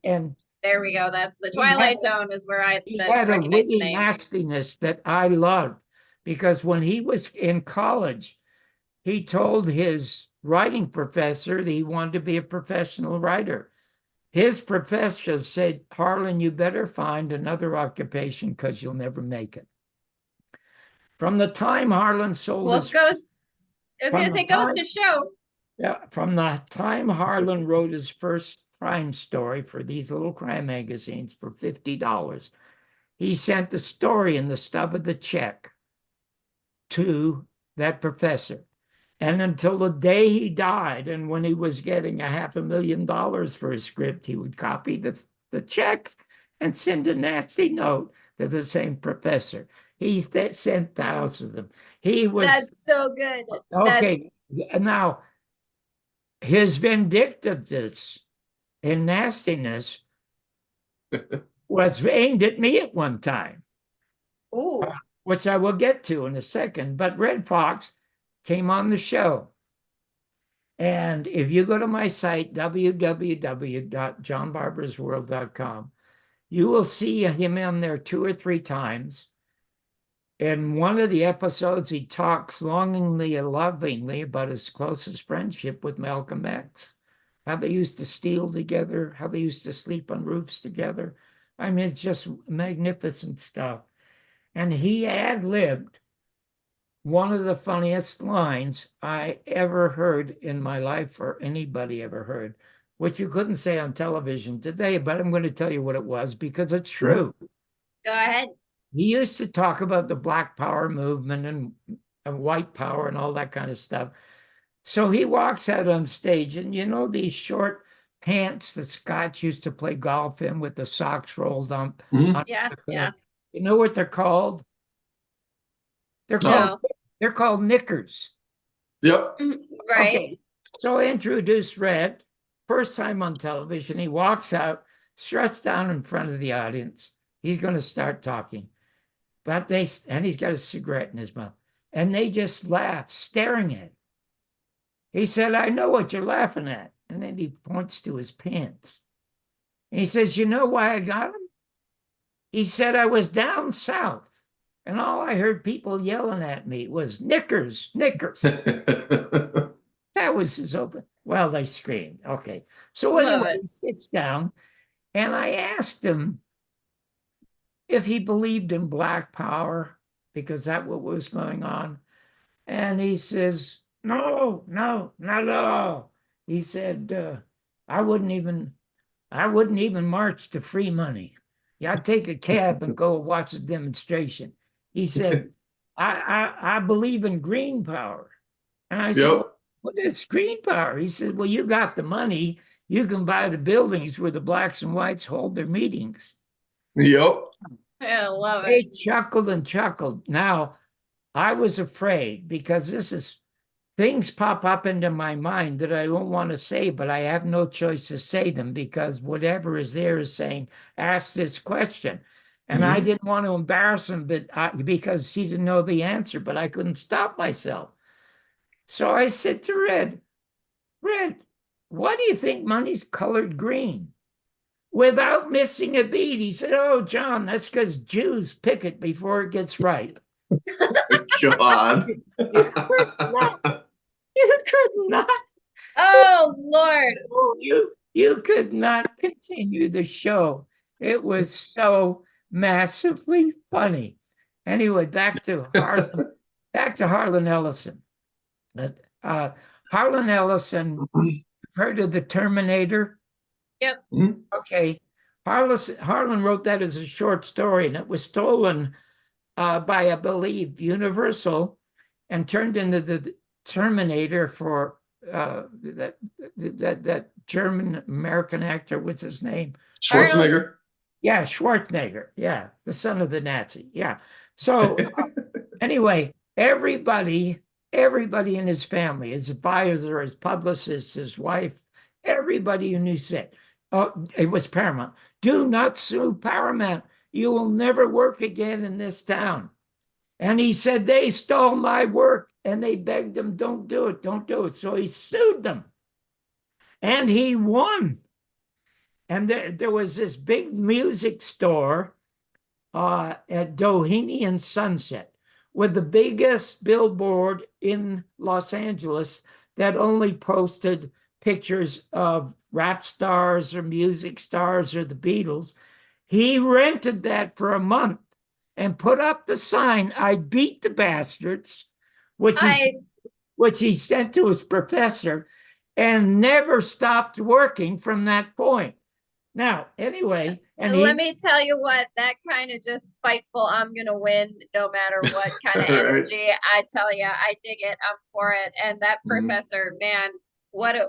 And there we go. That's the Twilight Zone is where he had a witty nastiness that I loved, because when he was in college, he told his writing professor that he wanted to be a professional writer. His professor said, Harlan, you better find another occupation because you'll never make it. From the time Harlan sold goes to show. Yeah, from the time Harlan wrote his first crime story for these little crime magazines for $50, he sent the story in the stub of the check to that professor. And until the day he died, and when he was getting $500,000 for his script, he would copy the check and send a nasty note to the same professor. He sent thousands of them. That's so good. Okay, now his vindictiveness and nastiness was aimed at me at one time. Ooh. Which I will get to in a second. But Red Fox came on the show. And if you go to my site, www.johnbarbersworld.com, you will see him on there 2 or 3 times. In one of the episodes, he talks longingly and lovingly about his closest friendship with Malcolm X, how they used to steal together, how they used to sleep on roofs together. I mean, it's just magnificent stuff. And he ad-libbed one of the funniest lines I ever heard in my life, or anybody ever heard, which you couldn't say on television today, but I'm going to tell you what it was because it's true. Go ahead. He used to talk about the Black Power movement and white power and all that kind of stuff. So he walks out on stage, and you know these short pants that Scotch used to play golf in with the socks rolled on. Yeah, yeah. You know what they're called? They're No. called knickers. Yep. Right. Okay. So I introduced Red, first time on television. He walks out, struts down in front of the audience. He's going to start talking. And he's got a cigarette in his mouth. And they just laugh, staring at him. He said, I know what you're laughing at. And then he points to his pants. And he says, you know why I got him? He said, I was down south. And all I heard people yelling at me was, knickers, knickers. That was his open. Well, they screamed. Okay. So anyway, he sits down, and I asked him if he believed in Black Power, because that's what was going on. And he says, no, not at all. He said, I wouldn't even march to free money. Yeah, I'd take a cab and go watch a demonstration. He said, I believe in green power. And I said, well, what is green power? He said, well, you got the money. You can buy the buildings where the blacks and whites hold their meetings. Yep. I love it. They chuckled and chuckled. Now, I was afraid because things pop up into my mind that I don't want to say, but I have no choice to say them because whatever is there is saying, ask this question. And I didn't want to embarrass him because he didn't know the answer, but I couldn't stop myself. So I said to Red, why do you think money's colored green? Without missing a beat, he said, oh, John, that's because Jews pick it before it gets ripe. God. You could not. Oh, Lord. You could not continue the show. It was so massively funny. Anyway, back to Harlan Ellison. Harlan Ellison, you've heard of the Terminator? Yep. Okay. Harlan wrote that as a short story, and it was stolen by, I believe, Universal and turned into the Terminator for that German American actor. What's his name? Schwarzenegger. Yeah, Schwarzenegger. Yeah, the son of the Nazi. Yeah. So anyway, everybody in his family, his advisor, his publicist, his wife, everybody who knew said, oh, it was Paramount. Do not sue Paramount. You will never work again in this town. And he said, they stole my work. And they begged him, don't do it, don't do it. So he sued them. And he won. And there was this big music store at Doheny and Sunset with the biggest billboard in Los Angeles that only posted pictures of rap stars or music stars or the Beatles. He rented that for a month and put up the sign, I beat the bastards, which he sent to his professor, and never stopped working from that point. Now, anyway, let me tell you what, that kind of just spiteful, I'm going to win no matter what kind of energy. I tell you, I dig it. I'm for it. And that professor, man, what a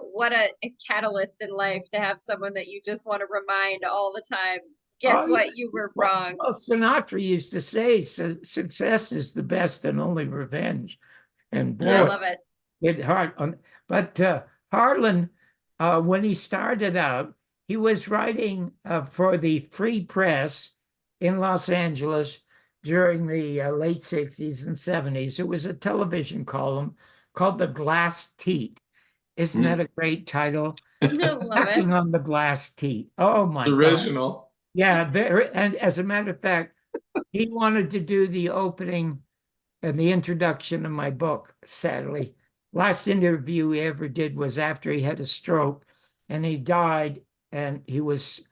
catalyst in life to have someone that you just want to remind all the time. Guess what? You were wrong. Well, Sinatra used to say, success is the best and only revenge. And boy, I love it. But Harlan, when he started out, he was writing for the Free Press in Los Angeles during the late 60s and 70s. It was a television column called The Glass Teat. Isn't that a great title? Sucking on the glass teat. Oh, my God. Original. Yeah, and as a matter of fact, he wanted to do the opening and the introduction of my book, sadly. Last interview he ever did was after he had a stroke and he died, and he was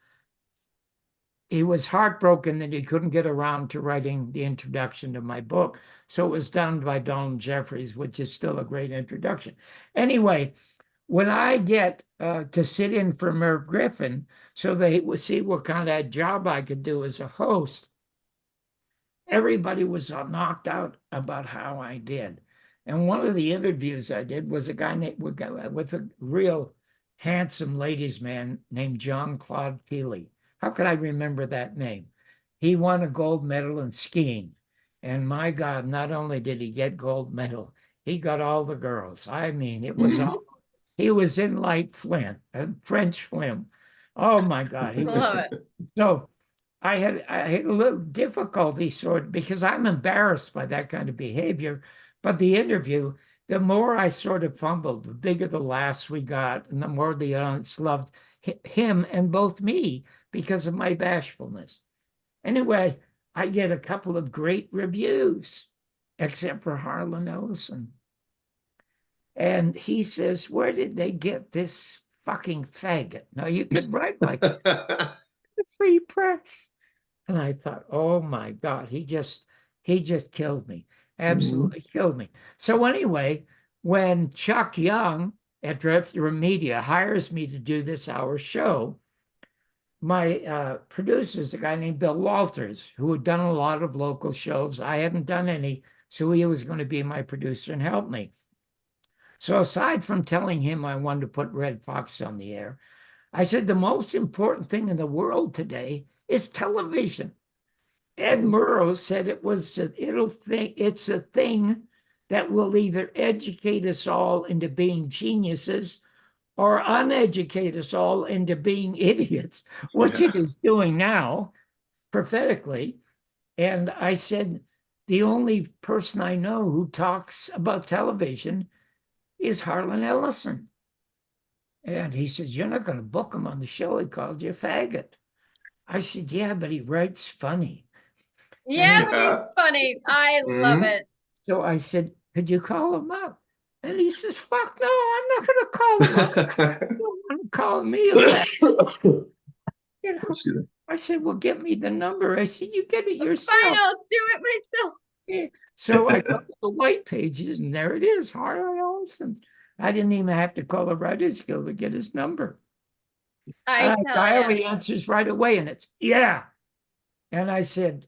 heartbroken that he couldn't get around to writing the introduction to my book. So it was done by Donald Jeffries, which is still a great introduction. Anyway, when I get to sit in for Merv Griffin, so they would see what kind of job I could do as a host, everybody was knocked out about how I did. And one of the interviews I did was a guy with a real handsome ladies man named John Claude Keeley. How could I remember that name? He won a gold medal in skiing. And my God, not only did he get gold medal, he got all the girls. I mean, it was all, he was in light Flint, French Flim. Oh my God, he was. Love it. So I had a little difficulty sort of because I'm embarrassed by that kind of behavior. But the interview, the more I sort of fumbled, the bigger the laughs we got, and the more the audience loved him and both me because of my bashfulness. Anyway, I get a couple of great reviews, except for Harlan Ellison. And he says, where did they get this fucking faggot? Now you could write like the free press. And I thought, oh my God, he just killed me. Absolutely killed me. So anyway, when Chuck Young at Director of Media hires me to do this hour show, my producer is a guy named Bill Walters, who had done a lot of local shows. I hadn't done any, so he was going to be my producer and help me. So aside from telling him I wanted to put Red Fox on the air, I said the most important thing in the world today is television. Ed Murrow said it's a thing that will either educate us all into being geniuses or uneducate us all into being idiots, which it is doing now prophetically. And I said, the only person I know who talks about television is Harlan Ellison. And he says, you're not going to book him on the show. He called you a faggot. I said, yeah, but he writes funny. Yeah, but he's funny. I love it. So I said, could you call him up? And he says, fuck no, I'm not going to call him up. You don't want to call me a faggot. You know? I said, well, get me the number. I said, you get it yourself. Fine, I'll do it myself. Yeah. So I got the white pages, and there it is, Harlan Ellison. I didn't even have to call the Writers Guild to get his number. I dial the answers right away, and it's, yeah. And I said,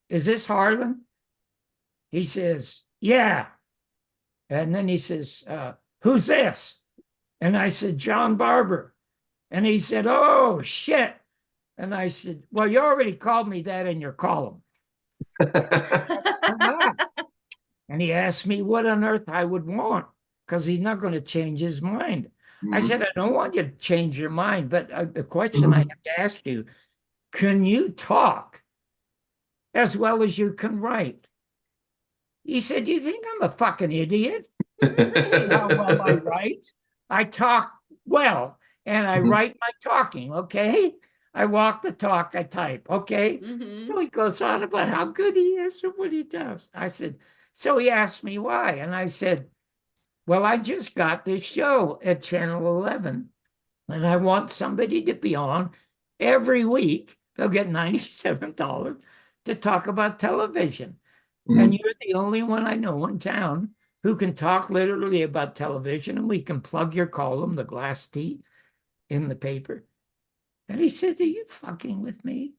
is this Harlan? He says, yeah. And then he says, who's this? And I said, John Barbour. And he said, oh, shit. And I said, well, you already called me that in your column. And he asked me what on earth I would want, because he's not going to change his mind. I said, I don't want you to change your mind, but the question I have to ask you, can you talk as well as you can write? He said, do you think I'm a fucking idiot? How well I write? I talk well, and I write my talking, okay? I walk the talk, I type, okay? So he goes on about how good he is and what he does. I said, so he asked me why, and I said, well, I just got this show at Channel 11, and I want somebody to be on every week. They'll get $97 to talk about television. And you're the only one I know in town who can talk literally about television, and we can plug your column, The Glass Teeth, in the paper. And he said, are you fucking with me?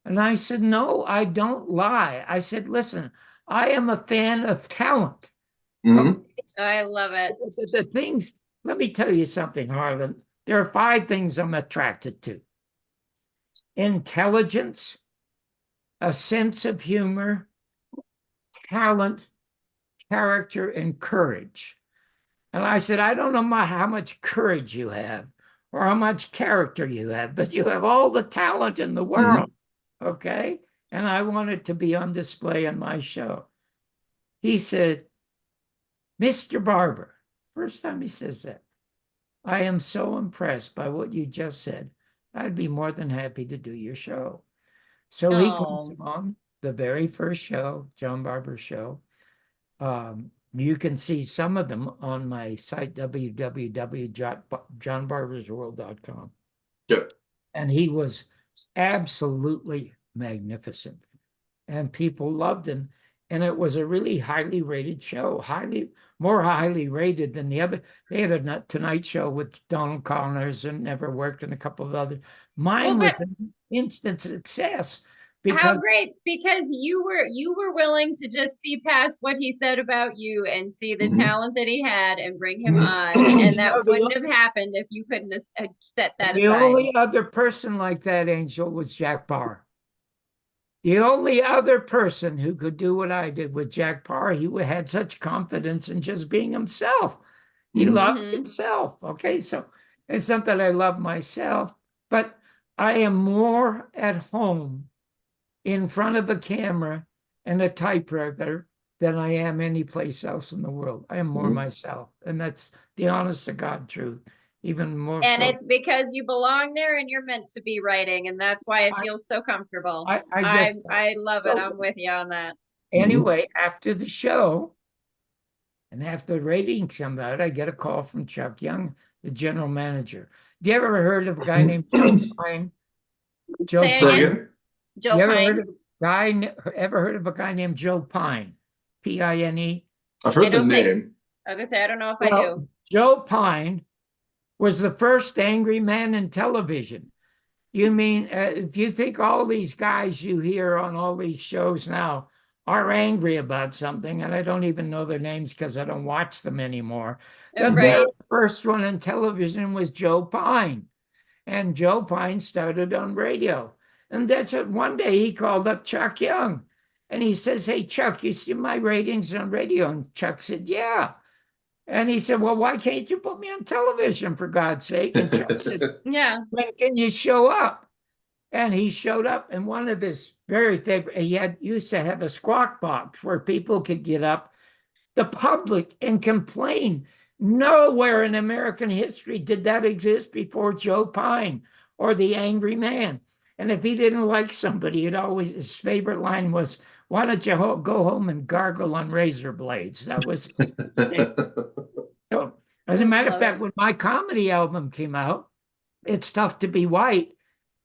And I said, no, I don't lie. I said, listen, I am a fan of talent. I love it. The things, let me tell you something, Harlan. There are 5 things I'm attracted to: intelligence, a sense of humor, talent, character, and courage. And I said, I don't know how much courage you have or how much character you have, but you have all the talent in the world, okay? And I want it to be on display in my show. He said, Mr. Barbour, first time he says that, I am so impressed by what you just said. I'd be more than happy to do your show. So he comes on, the very first show, John Barbour show. You can see some of them on my site, www.johnbarbersworld.com. Yep. And he was absolutely magnificent. And people loved him. And it was a really highly rated show, more highly rated than the other. They had a Tonight Show with Donald Connors and Never Worked and a couple of others. Mine was an instant success. How great, because you were willing to just see past what he said about you and see the talent that he had and bring him on. And that wouldn't have happened if you couldn't have set that aside. The only other person like that, Angel, was Jack Barr. The only other person who could do what I did with Jack Barr, he had such confidence in just being himself. He loved himself. Okay, so it's not that I love myself, but I am more at home in front of a camera and a typewriter than I am any place else in the world. I am more myself. And that's the honest to God truth. Even more and so. It's because you belong there and you're meant to be writing, and that's why it feels so comfortable. I love it. I'm with you on that. Anyway, after the show and after the ratings come out, I get a call from Chuck Young, the general manager. Have you ever heard of a guy named Joe Pine? Joe Pine. Joe Pine. Ever heard of a guy named Joe Pine? P-I-N-E? I've heard the name. I was gonna say, I don't know if I do. Joe Pine was the first angry man in television. You mean, if you think all these guys you hear on all these shows now are angry about something, and I don't even know their names because I don't watch them anymore. The very first one in television was Joe Pine. And Joe Pine started on radio. And that's it. One day he called up Chuck Young and he says, "Hey, Chuck, you see my ratings on radio?" And Chuck said, "Yeah." And he said, "Well, why can't you put me on television, for God's sake?" And Chuck said, "Yeah. When can you show up?" And he showed up, and one of his very favorite, used to have a squawk box where people could get up, the public, and complain. Nowhere in American history did that exist before Joe Pine or the Angry Man. And if he didn't like somebody, his favorite line was, "Why don't you go home and gargle on razor blades?" That was so. As a matter of fact, when my comedy album came out, It's Tough to Be White,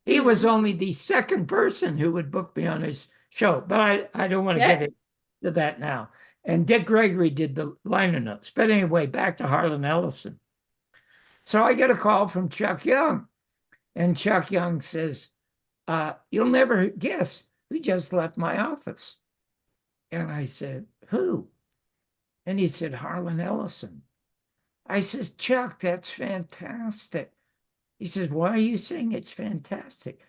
he was only the second person who would book me on his show. But I don't want to get into that now. And Dick Gregory did the liner notes. But anyway, back to Harlan Ellison. So I get a call from Chuck Young. And Chuck Young says, "You'll never guess who just left my office." And I said, "Who?" And he said, "Harlan Ellison." I says, "Chuck, that's fantastic." He says, "Why are you saying it's fantastic?"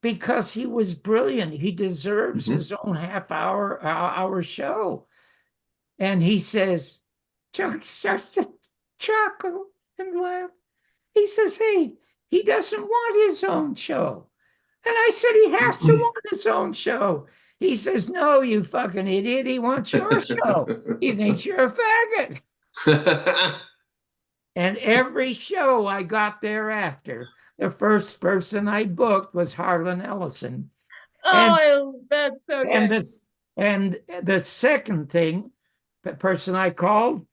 Because he was brilliant. He deserves his own hour show. And he says, Chuck starts to chuckle and laugh. He says, "Hey, he doesn't want his own show." And I said, "He has to want his own show." He says, "No, you fucking idiot. He wants your show. He thinks you're a faggot." And every show I got thereafter, the first person I booked was Harlan Ellison. That's so good. And the second thing, the person I called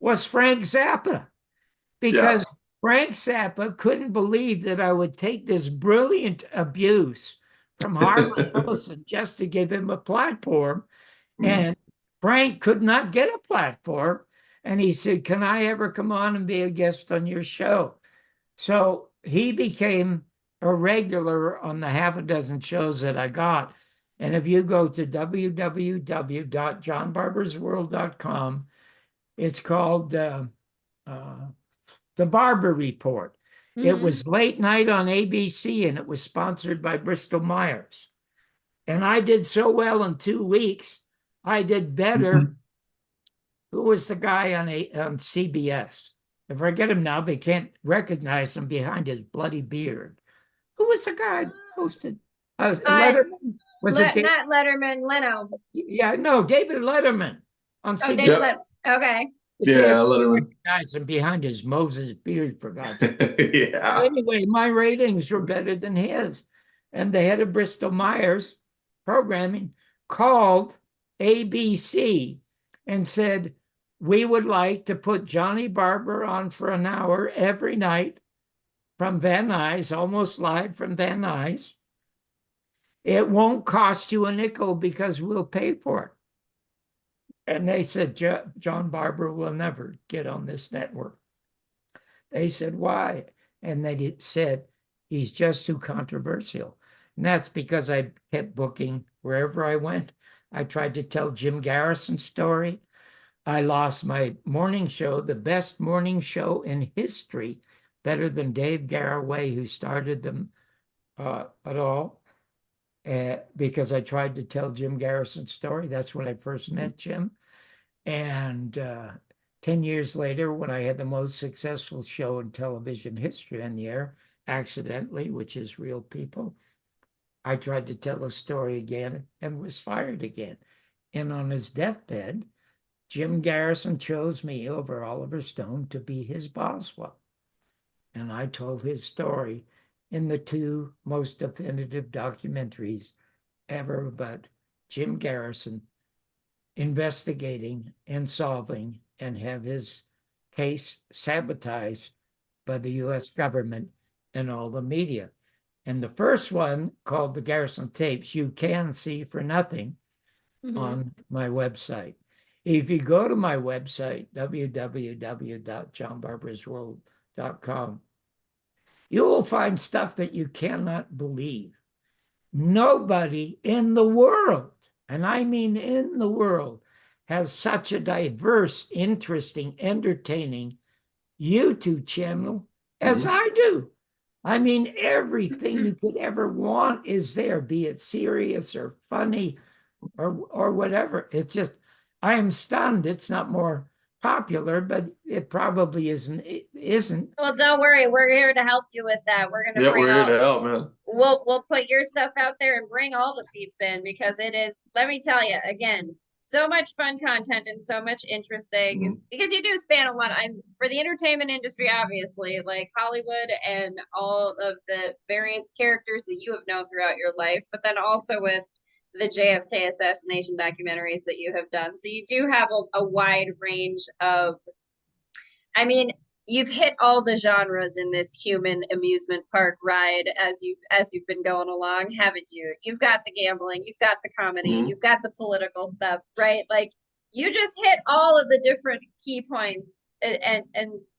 was Frank Zappa, because Frank Zappa couldn't believe that I would take this brilliant abuse from Harlan Ellison just to give him a platform. And Frank could not get a platform. And he said, "Can I ever come on and be a guest on your show?" So he became a regular on the half a dozen shows that I got. And if you go to www.johnbarbersworld.com, it's called The Barbour Report. It was late night on ABC, and it was sponsored by Bristol Myers. And I did so well in 2 weeks, I did better. Who was the guy on CBS? I forget him now, but you can't recognize him behind his bloody beard. Who was the guy hosted? Letterman? Not Letterman, Leno. Yeah, no, David Letterman on CBS. David Letterman. Okay. Yeah, Letterman. Recognize him behind his Moses beard, for God's sake. Yeah. Anyway, my ratings were better than his. And the head of Bristol Myers programming called ABC and said, we would like to put Johnny Barbour on for an hour every night from Van Nuys, almost live from Van Nuys. It won't cost you a nickel because we'll pay for it. And they said, John Barbour will never get on this network. They said, why? And they said, he's just too controversial. And that's because I kept booking wherever I went. I tried to tell Jim Garrison's story. I lost my morning show, the best morning show in history, better than Dave Garroway, who started them at all, because I tried to tell Jim Garrison's story. That's when I first met Jim. And 10 years later, when I had the most successful show in television history on the air, accidentally, which is Real People, I tried to tell a story again and was fired again. And on his deathbed, Jim Garrison chose me over Oliver Stone to be his Boswell. And I told his story in the two most definitive documentaries ever about Jim Garrison investigating and solving and have his case sabotaged by the US government and all the media. And the first one, called The Garrison Tapes, you can see for nothing on my website. If you go to my website, www.johnbarbersworld.com, you will find stuff that you cannot believe. Nobody in the world, and I mean in the world, has such a diverse, interesting, entertaining YouTube channel as I do. I mean, everything you could ever want is there, be it serious or funny or whatever. It's just, I am stunned it's not more popular, but it probably isn't. It isn't. Well, don't worry. We're here to help you with that. We're gonna we're here to help, man. We'll put your stuff out there and bring all the peeps in, because it is, let me tell you again, so much fun content and so much interesting, because you do span a lot. I'm for the entertainment industry, obviously, like Hollywood and all of the various characters that you have known throughout your life, but then also with the JFK assassination documentaries that you have done. So you do have a wide range of, I mean, you've hit all the genres in this human amusement park ride as you've been going along, haven't you? You've got the gambling, you've got the comedy, you've got the political stuff, right? Like, you just hit all of the different key points, and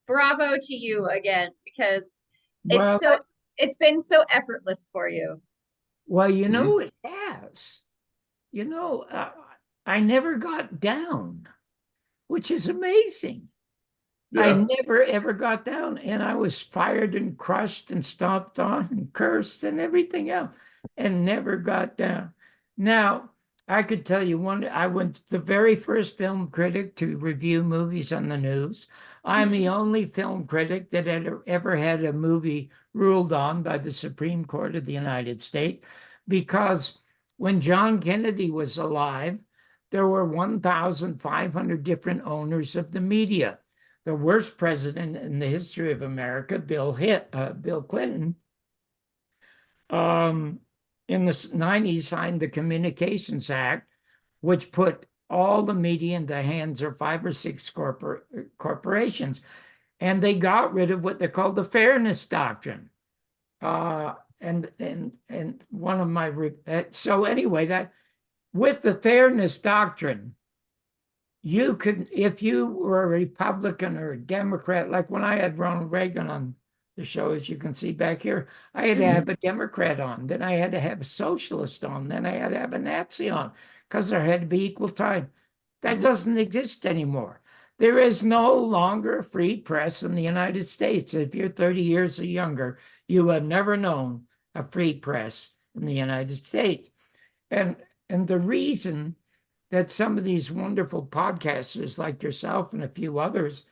bravo to you again, because it's been so effortless for you. Well, you know, it has. You know, I never got down, which is amazing. Yeah. I never, ever got down, and I was fired and crushed and stomped on and cursed and everything else, and never got down. Now, I could tell you I went the very first film critic to review movies on the news. I'm the only film critic that had ever had a movie ruled on by the Supreme Court of the United States, because when John Kennedy was alive, there were 1,500 different owners of the media. The worst president in the history of America, Bill Clinton, in the 90s signed the Communications Act, which put all the media in the hands of 5 or 6 corporations. And they got rid of what they called the Fairness Doctrine. And one of my, so anyway, that with the Fairness Doctrine, you could, if you were a Republican or a Democrat, like when I had Ronald Reagan on the show, as you can see back here, I had to have a Democrat on, then I had to have a socialist on, then I had to have a Nazi on, because there had to be equal time. That doesn't exist anymore. There is no longer a free press in the United States. If you're 30 years or younger, you have never known a free press in the United States. And the reason that some of these wonderful podcasters like yourself and a few others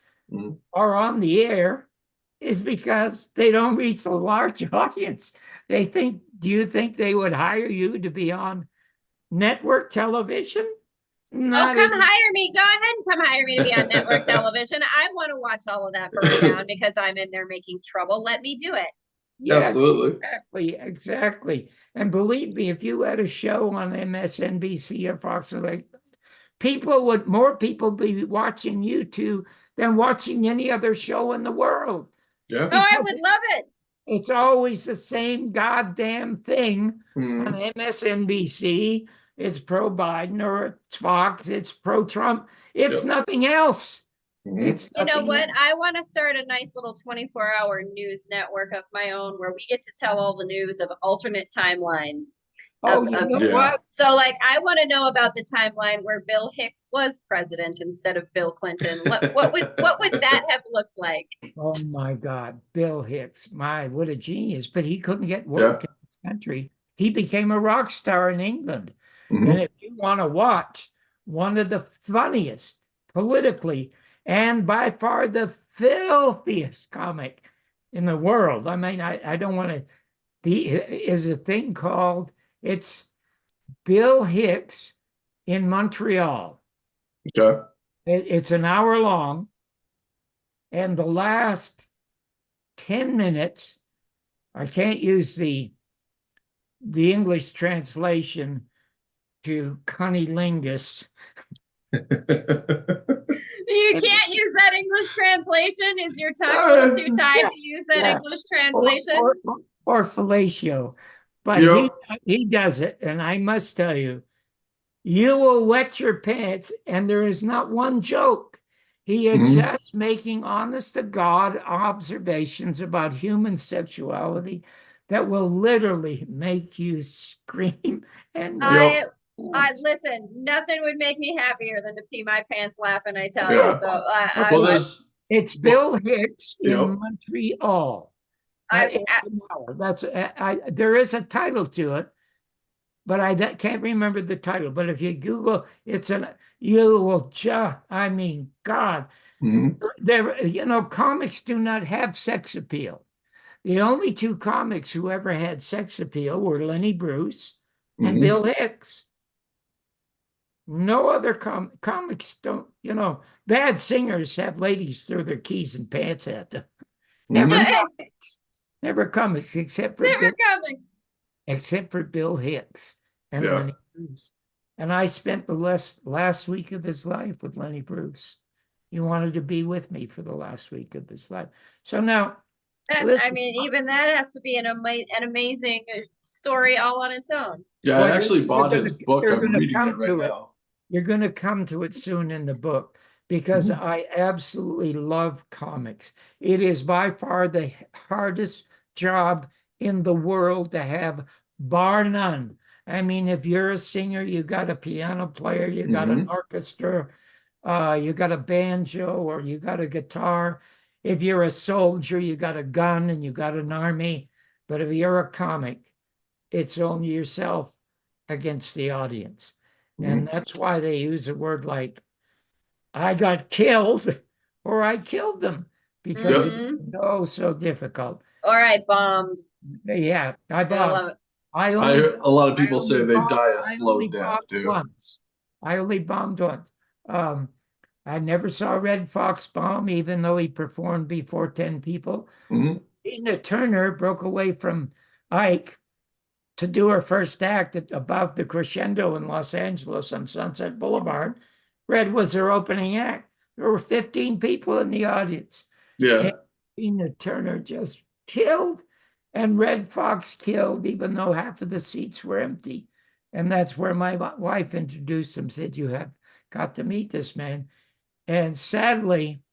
are on the air is because they don't reach a large audience. Do you think they would hire you to be on network television? Come hire me. Go ahead and come hire me to be on network television. I want to watch all of that burn down because I'm in there making trouble. Let me do it. Yes, Absolutely. exactly. And believe me, if you had a show on MSNBC or Fox, like more people be watching you two than watching any other show in the world. Yeah. Oh, I Because would love it. it's always the same goddamn thing on Mhm. MSNBC. It's pro Biden or it's Fox, it's pro Trump. It's Yep. nothing else. Mhm. It's You know nothing what? else. I want to start a nice little 24-hour news network of my own where we get to tell all the news of alternate timelines. Oh, you know Yeah. what? So, like, I want to know about the timeline where Bill Hicks was president instead of Bill Clinton. What would that have looked like? Oh my God, Bill Hicks, what a genius! But he couldn't get Yeah. work in this country. He became a rock star in England. Mhm. And if you want to watch one of the funniest politically and by far the filthiest comic in the world, I mean, I don't want to, is a thing called, it's Bill Hicks in Montreal. Okay. It's an hour long, and the last 10 minutes, I can't use the English translation to cunnilingus. You can't use that English translation. Is your tongue a little too tied Yeah, to use that yeah. English translation? Or fellatio. But Yep. he does it, and I must tell you, you will wet your pants, and there is not one joke. He is Mhm. just making honest to God observations about human sexuality that will literally make you scream and Yep. I listen. Nothing would make me happier than to pee my pants laughing. I tell Yeah. you. So Well, there's it's Bill Hicks in Yep. Montreal. I It's an hour. There is a title to it, but I can't remember the title. But if you Google, you will just, I mean, God, Mhm. comics do not have sex appeal. The only two comics who ever had sex appeal were Lenny Bruce and Mhm. Bill Hicks. No other comics don't, bad singers have ladies throw their keys and pants at them. Never Mhm. comics. Never comics never coming. except for Bill Hicks and Yeah. Lenny Bruce. And I spent the last week of his life with Lenny Bruce. He wanted to be with me for the last week of his life. So now, I mean, even that has to be an amazing story all on its own. Yeah. well, I actually bought his book. you're I'm going to reading come it right to it. now. You're going to come to it soon in the book because Mhm. I absolutely love comics. It is by far the hardest job in the world to have, bar none. I mean, if you're a singer, you got a piano player, you got an Mhm. orchestra, you got a banjo, or you got a guitar. If you're a soldier, you got a gun and you got an army. But if you're a comic, it's only yourself against the audience. And Mhm. that's why they use a word like, I got killed or I killed them, because Yep. it's so difficult. All right, bombed. Yeah, I I bombed. love it. A lot of people say they die a I slow only death bombed too. once. I only bombed once. I never saw Red Fox bomb, even though he performed before 10 people. Mhm. Tina Turner broke away from Ike to do her first act above the Crescendo in Los Angeles on Sunset Boulevard. Red was her opening act. There were 15 people in the audience. Yeah. And Tina Turner just killed, and Red Fox killed, even though half of the seats were empty. And that's where my wife introduced him, said, you have got to meet this man. And sadly,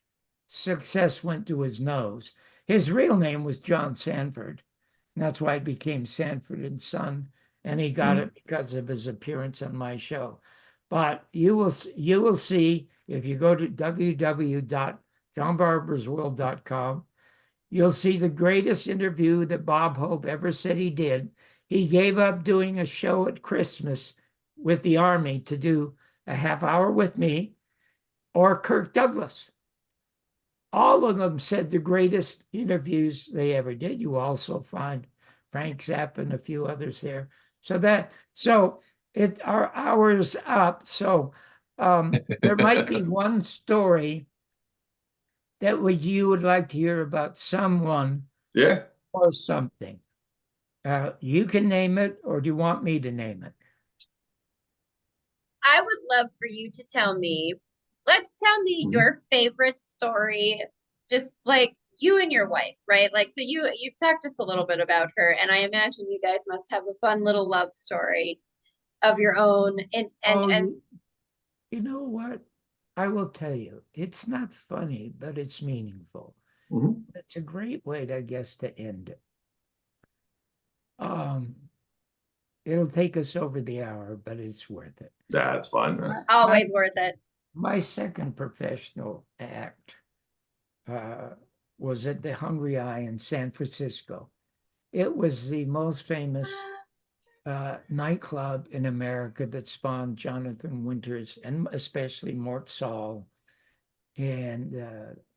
success went to his nose. His real name was John Sanford. And that's why it became Sanford and Son. And he got it because of his appearance on my show. But you will see if you go to www.johnbarbersworld.com, you'll see the greatest interview that Bob Hope ever said he did. He gave up doing a show at Christmas with the Army to do a half hour with me or Kirk Douglas. All of them said the greatest interviews they ever did. You also find Frank Zappa and a few others there. So our hour's up. So there might be one story that you would like to hear about someone Yeah. or something. You can name it, or do you want me to name it? I would love for you to tell me, let's tell me your favorite story, just like you and your wife, right? Like, so you've talked just a little bit about her, and I imagine you guys must have a fun little love story of your own. And You know what? I will tell you, it's not funny, but it's meaningful. Mhm. It's a great way, I guess, to end it. It'll take us over the hour, but it's worth it. That's fine, man. always worth it. My second professional act was at the Hungry Eye in San Francisco. It was the most famous nightclub in America that spawned Jonathan Winters and especially Mort Saul and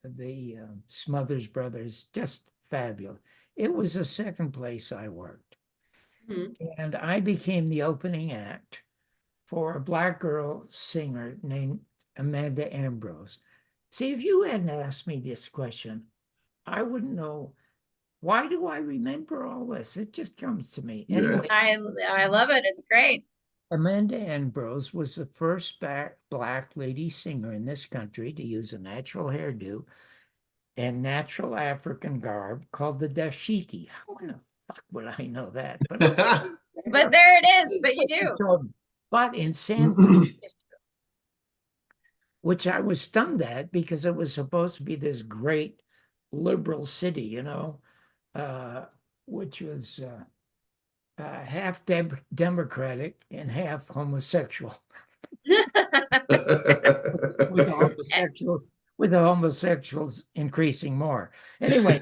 the Smothers Brothers. Just fabulous. It was the second place I worked. And I became the opening act for a Black girl singer named Amanda Ambrose. See, if you hadn't asked me this question, I wouldn't know. Why do I remember all this? It just comes to me. Yeah. Anyway, I love it. It's great. Amanda Ambrose was the first Black lady singer in this country to use a natural hairdo and natural African garb called the dashiki. How in the fuck would I know that? But But there it is. But you do. But in San Francisco, which I was stunned at because it was supposed to be this great liberal city, you know, which was half Democratic and half homosexual. with the homosexuals increasing more. Anyway,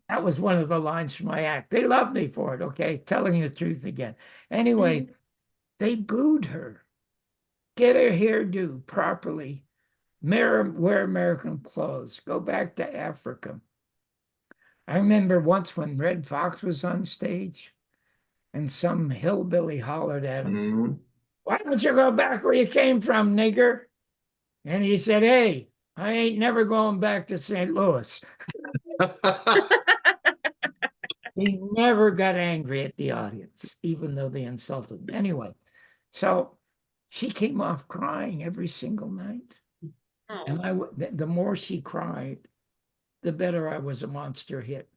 that was one of the lines from my act. They loved me for it, okay? Telling you the truth again. Anyway, they booed her. Get her hairdo properly. Wear American clothes. Go back to Africa. I remember once when Red Fox was on stage and some hillbilly hollered at him, "Why don't you go back where you came from, nigger?" And he said, "Hey, I ain't never going back to St. Louis." He never got angry at the audience, even though they insulted him. Anyway, so she came off crying every single night. And the more she cried, the better I was a monster hit.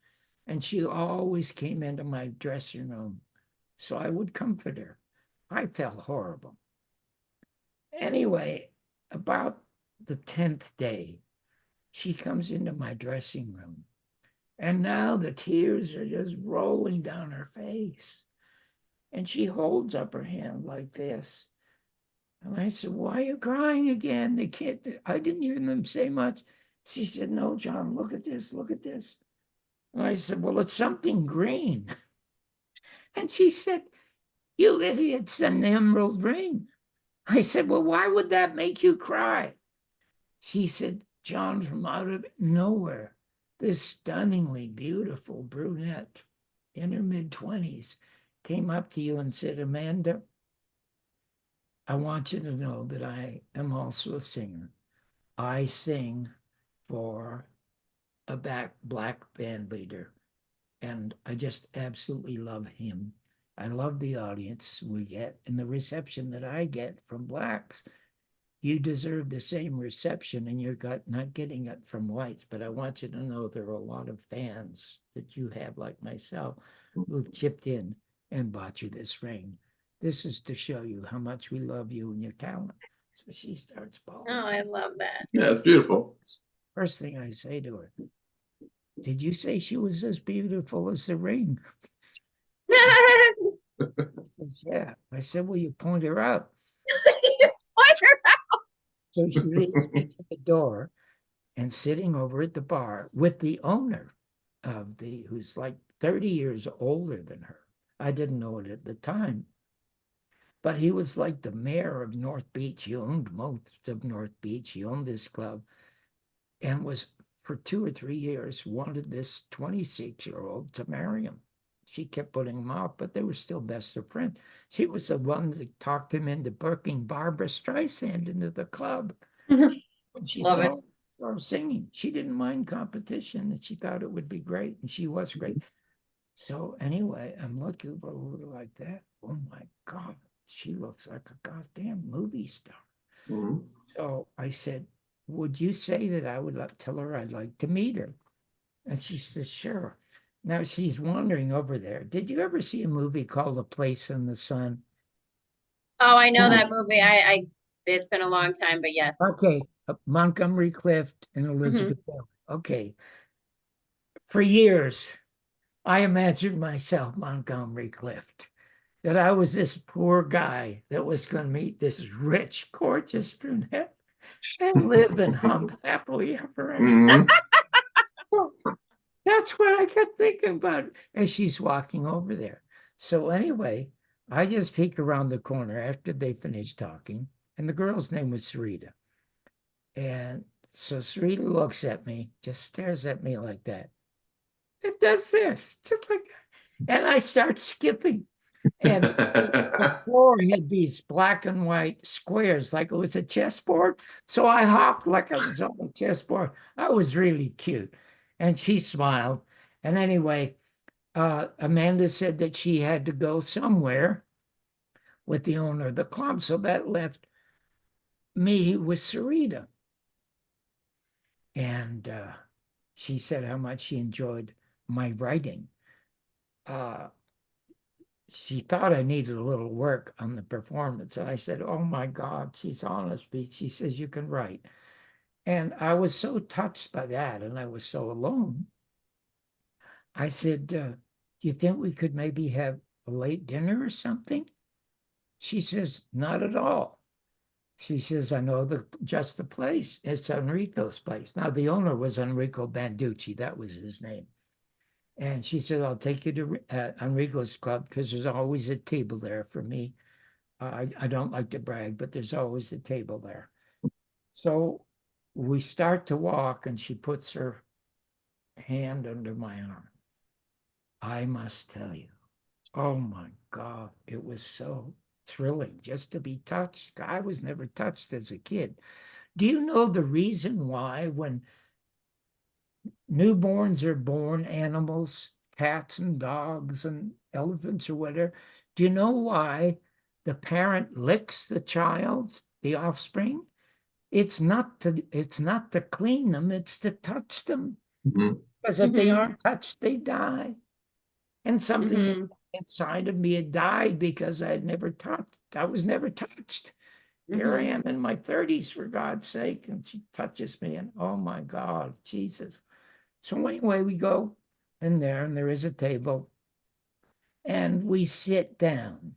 And she always came into my dressing room, so I would comfort her. I felt horrible. Anyway, about the 10th day, she comes into my dressing room. And now the tears are just rolling down her face. And she holds up her hand like this. And I said, "Why are you crying again? They can't, I didn't hear them say much." She said, "No, John, look at this, look at this." And I said, "Well, it's something green." And she said, "You idiot, it's an emerald ring." I said, "Well, why would that make you cry?" She said, "John, from out of nowhere, this stunningly beautiful brunette in her mid-20s came up to you and said, 'Amanda, I want you to know that I am also a singer. I sing for a Black band leader, and I just absolutely love him. I love the audience we get and the reception that I get from Blacks. You deserve the same reception, and you're not getting it from whites. But I want you to know there are a lot of fans that you have, like myself, who've chipped in and bought you this ring. This is to show you how much we love you and your talent." So she starts bawling. Oh, I love that. Yeah, it's beautiful. First thing I say to her, "Did you say she was as beautiful as the ring?" She says, "Yeah." I said, "Well, you point her out." So she leads me to the door, and sitting over at the bar with the owner of who's like 30 years older than her. I didn't know it at the time, but he was like the mayor of North Beach. He owned most of North Beach. He owned this club and was, for 2 or 3 years, wanted this 26-year-old to marry him. She kept putting him off, but they were still best of friends. She was the one that talked him into booking Barbara Streisand into the club. When she Love saw it. him, or singing. She didn't mind competition, and she thought it would be great, and she was great. So anyway, I'm looking over like that. Oh my God, she looks like a goddamn movie star. Mhm. So I said, would you say that I would tell her I'd like to meet her? And she says, sure. Now she's wandering over there. Did you ever see a movie called A Place in the Sun? Oh, I know that movie. It's been a long time, but yes. Okay, Montgomery Clift and Mhm. Elizabeth Taylor. Okay. For years, I imagined myself Montgomery Clift, that I was this poor guy that was going to meet this rich, gorgeous brunette and live and hum happily ever after. Mhm. Well, that's what I kept thinking about as she's walking over there. So anyway, I just peek around the corner after they finished talking, and the girl's name was Sarita. And so Sarita looks at me, just stares at me like that. It does this, just like that. And I start skipping. And the floor had these black and white squares, like it was a chessboard. So I hopped like I was on a chessboard. I was really cute. And she smiled. And anyway, Amanda said that she had to go somewhere with the owner of the club. So that left me with Sarita. And she said how much she enjoyed my writing. She thought I needed a little work on the performance. And I said, oh my God, she's honest. She says, you can write. And I was so touched by that. And I was so alone. I said, do you think we could maybe have a late dinner or something? She says, not at all. She says, I know just the place. It's Enrico's place. Now, the owner was Enrico Banducci. That was his name. And she said, I'll take you to Enrico's club because there's always a table there for me. I don't like to brag, but there's always a table there. So we start to walk, and she puts her hand under my arm. I must tell you, oh my God, it was so thrilling just to be touched. I was never touched as a kid. Do you know the reason why when newborns are born, animals, cats and dogs and elephants or whatever, do you know why the parent licks the child, the offspring? It's not to clean them, it's to touch them. Mhm. Because if they Mhm. aren't touched, they die. And something Mhm. inside of me had died because I was never touched. Here I am in my 30s, for God's sake, and she touches me, and oh my God, Jesus. So anyway, we go in there, and there is a table, and we sit down.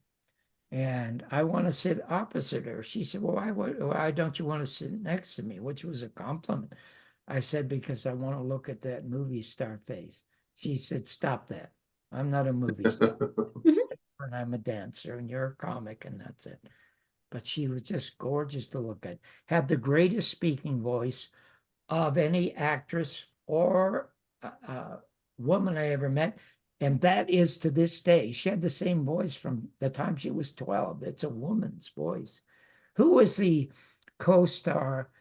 And I want to sit opposite her. She said, well, why don't you want to sit next to me? Which was a compliment. I said, because I want to look at that movie star face. She said, stop that. I'm not a movie star. And I'm a dancer, and you're a comic, and that's it. But she was just gorgeous to look at. Had the greatest speaking voice of any actress or woman I ever met. And that is to this day. She had the same voice from the time she was 12. It's a woman's voice. Who was the co-star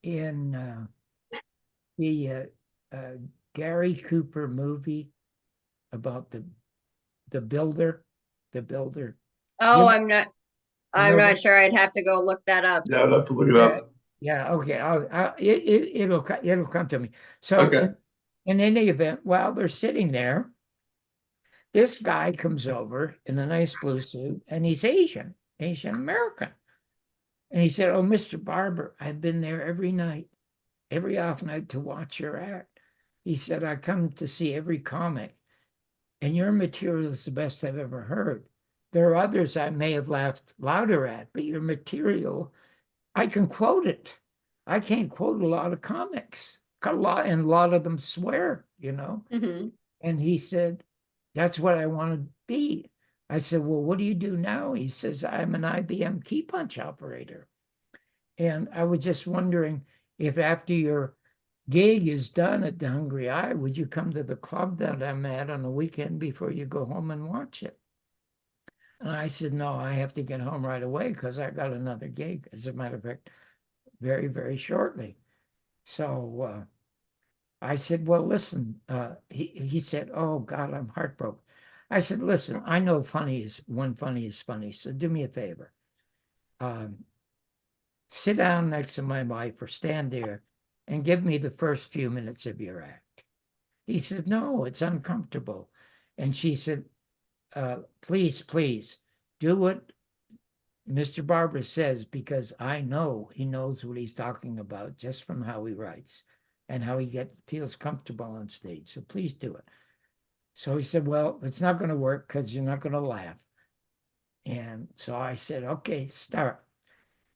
in the Gary Cooper movie about the builder? The builder. Oh, You I'm know not sure. I'd have to go look that up. Yeah, I'd have to look it up. Yeah, okay. It'll come to me. So Okay. in any event, while they're sitting there, this guy comes over in a nice blue suit, and he's Asian American. And he said, oh, Mr. Barbour, I've been there every night, every off night to watch your act. He said, I come to see every comic, and your material is the best I've ever heard. There are others I may have laughed louder at, but your material, I can quote it. I can't quote a lot of comics. And a lot of them swear, Mhm. And he said, that's what I want to be. I said, well, what do you do now? He says, I'm an IBM key punch operator. And I was just wondering if after your gig is done at the Hungry Eye, would you come to the club that I'm at on the weekend before you go home and watch it? And I said, no, I have to get home right away because I got another gig. As a matter of fact, very, very shortly. So I said, well, listen, he said, oh God, I'm heartbroken. I said, listen, I know funny is funny. So do me a favor. Sit down next to my wife or stand there and give me the first few minutes of your act. He said, no, it's uncomfortable. And she said, please do what Mr. Barbour says, because I know he knows what he's talking about just from how he writes and how he feels comfortable on stage. So please do it. So he said, well, it's not going to work because you're not going to laugh. And so I said, okay, start.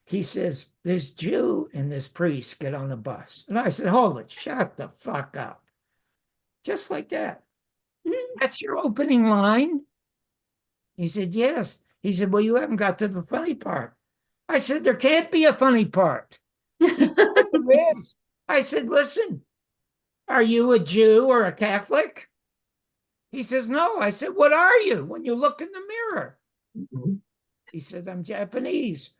He says, this Jew and this priest get on a bus. And I said, hold it, shut the fuck up. Just like that. That's your opening line? He said, yes. He said, well, you haven't got to the funny part. I said, there can't be a funny part. He said, but there is. I said, listen, are you a Jew or a Catholic? He says, no. I said, what are you when you look in the mirror? He said, I'm Japanese.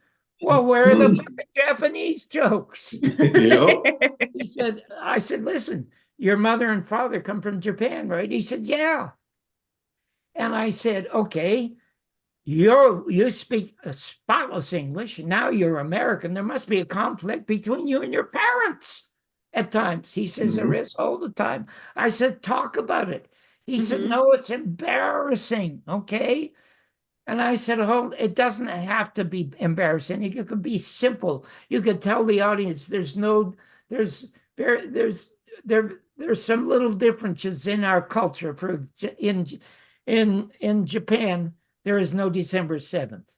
Well, where are the fucking Japanese jokes? He said, I said, listen, your mother and father come from Japan, right? He said, yeah. And I said, okay, you speak spotless English. Now you're American. There must be a conflict between you and your parents at times. He says, there is all the time. I said, talk about it. He said, no, it's embarrassing. Okay. And I said, oh, it doesn't have to be embarrassing. It could be simple. You could tell the audience there's some little differences in our culture. In Japan, there is no December 7th.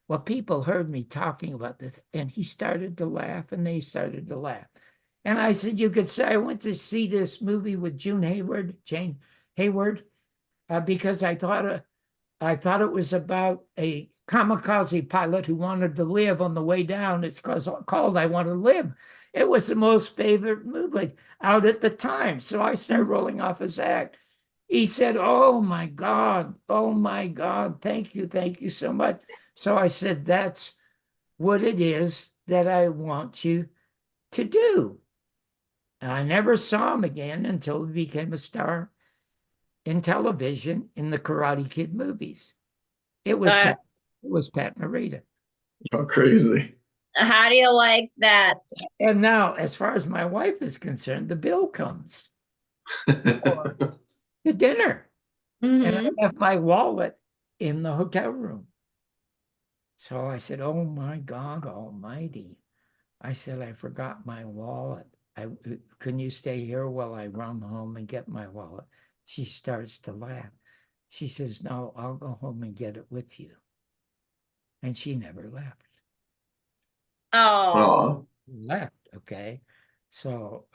Well, people heard me talking about this, and he started to laugh, and they started to laugh. And I said, you could say I went to see this movie with Jane Hayward, because I thought it was about a kamikaze pilot who wanted to live on the way down. It's called I Want to Live. It was the most favorite movie out at the time. So I started rolling off his act. He said, oh my God, thank you so much. So I said, that's what it is that I want you to do. And I never saw him again until he became a star in television in the Karate Kid movies. It was Pat Morita. How crazy. How do you like that? And now, as far as my wife is concerned, the bill comes for the dinner. And I left my wallet in the hotel room. So I said, oh my God almighty. I said, I forgot my wallet. Can you stay here while I run home and get my wallet? She starts to laugh. She says, no, I'll go home and get it with you. And she never left. Oh. Left, okay. So,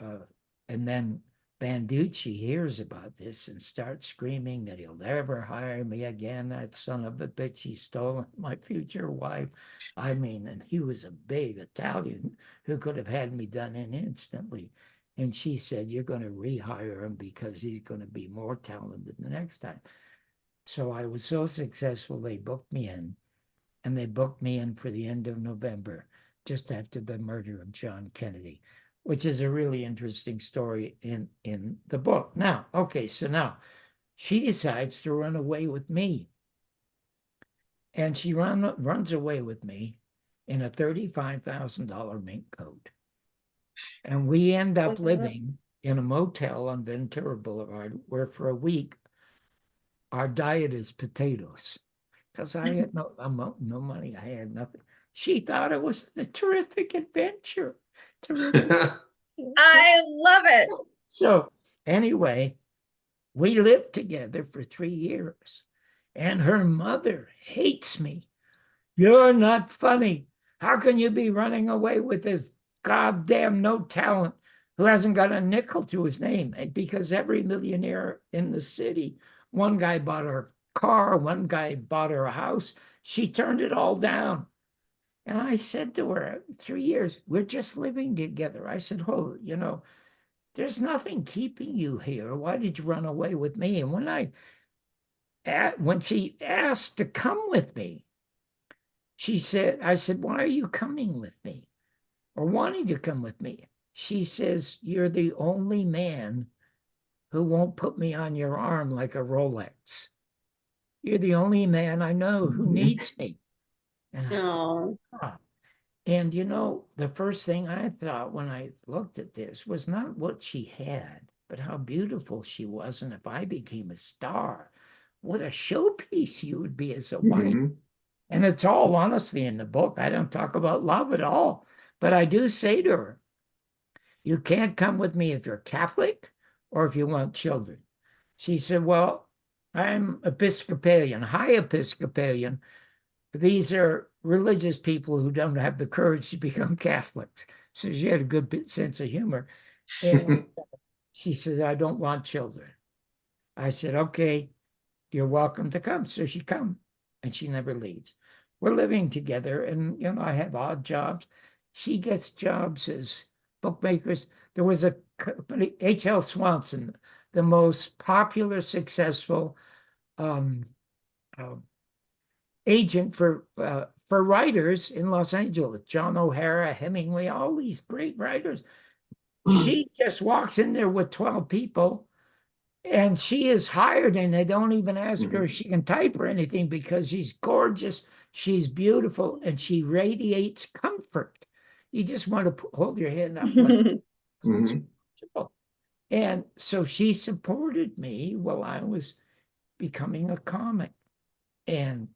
and then Banducci hears about this and starts screaming that he'll never hire me again. That son of a bitch, he's stolen my future wife. I mean, and he was a big Italian who could have had me done in instantly. And she said, you're going to rehire him because he's going to be more talented the next time. So I was so successful, they booked me in. And they booked me in for the end of November, just after the murder of John Kennedy, which is a really interesting story in the book. Now, okay, so now she decides to run away with me. And she runs away with me in a $35,000 mink coat. And we end up living in a motel on Ventura Boulevard, where for a week, our diet is potatoes. Because I had no money. I had nothing. She thought it was a terrific adventure. I love it. So anyway, we lived together for 3 years. And her mother hates me. You're not funny. How can you be running away with this goddamn no talent who hasn't got a nickel to his name? And because every millionaire in the city, one guy bought her car, one guy bought her a house. She turned it all down. And I said to her, 3 years, we're just living together. I said, oh, there's nothing keeping you here. Why did you run away with me? And when she asked to come with me, I said, why are you coming with me or wanting to come with me? She says, "You're the only man who won't put me on your arm like a Rolex. You're the only man I know who needs me." And I Oh. thought, and you know, the first thing I thought when I looked at this was not what she had, but how beautiful she was. And if I became a star, what a showpiece you would be as a wife. Mhm. And it's all honestly in the book. I don't talk about love at all. But I do say to her, "You can't come with me if you're Catholic or if you want children." She said, "Well, I'm Episcopalian, high Episcopalian. These are religious people who don't have the courage to become Catholics." So she had a good sense of humor. And she said, "I don't want children." I said, "Okay, you're welcome to come." So she come, and she never leaves. We're living together, and you know, I have odd jobs. She gets jobs as bookmakers. There was a company, H.L. Swanson, the most popular, successful um, uh, agent for writers in Los Angeles. John O'Hara, Hemingway, all these great writers. She just walks in there with 12 people, and she is hired, and they don't even ask her if she can type or anything because she's gorgeous, she's beautiful, and she radiates comfort. You just want to hold your hand up like Mhm. And so she supported me while I was becoming a comic. And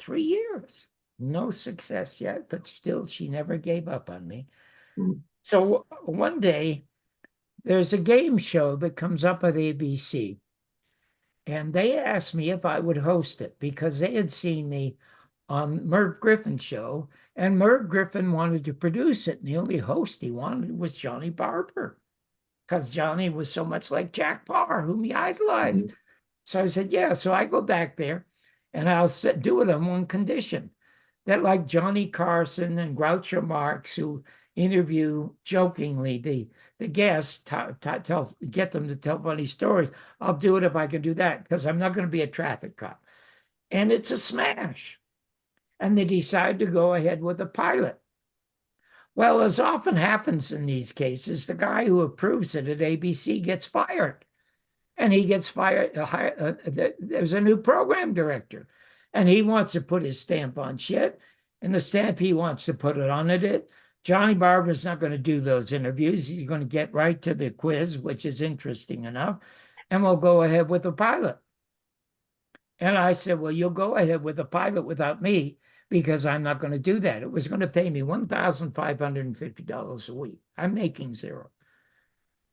3 years, no success yet, but still she never gave up on me. Mhm. So one day there's a game show that comes up at ABC, and they asked me if I would host it because they had seen me on Merv Griffin's show, and Merv Griffin wanted to produce it, and the only host he wanted was Johnny Barbour because Johnny was so much like Jack Parr, whom he idolized. Mhm. So I said, "Yeah." So I go back there, and I'll do it on one condition, that like Johnny Carson and Groucho Marx, who interview jokingly the guests, get them to tell funny stories. I'll do it if I can do that, because I'm not going to be a traffic cop. And it's a smash. And they decide to go ahead with a pilot. Well, as often happens in these cases, the guy who approves it at ABC gets fired. And he gets fired. There's a new program director, and he wants to put his stamp on shit. And the stamp he wants to put it on it. Johnny Barbour's not going to do those interviews. He's going to get right to the quiz, which is interesting enough, and we'll go ahead with the pilot. And I said, "Well, you'll go ahead with the pilot without me, because I'm not going to do that." It was going to pay me $1,550 a week. I'm making zero.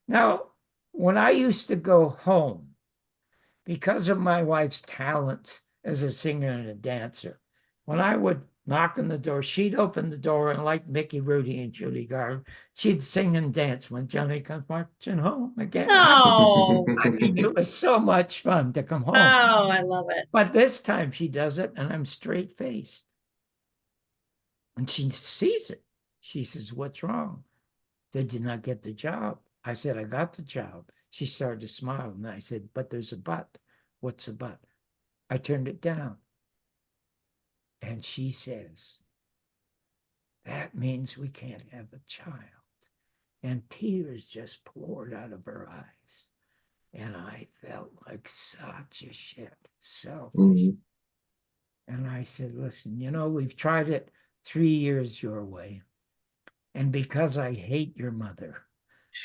Now, when I used to go home, because of my wife's talent as a singer and a dancer, when I would knock on the door, she'd open the door, and like Mickey Rooney and Judy Garland, she'd sing and dance when Johnny comes marching home again. Oh, I mean, it was so much fun to come home. oh, I love it. But this time she does it, and I'm straight faced. And she sees it. She says, "What's wrong? Did you not get the job?" I said, "I got the job." She started to smile, and I said, "But there's a but." "What's the but?" I turned it down. And she says, "That means we can't have a child." And tears just poured out of her eyes. And I felt like such a shit, selfish. Mhm. And I said, "Listen, you know, we've tried it 3 years your way. And because I hate your mother,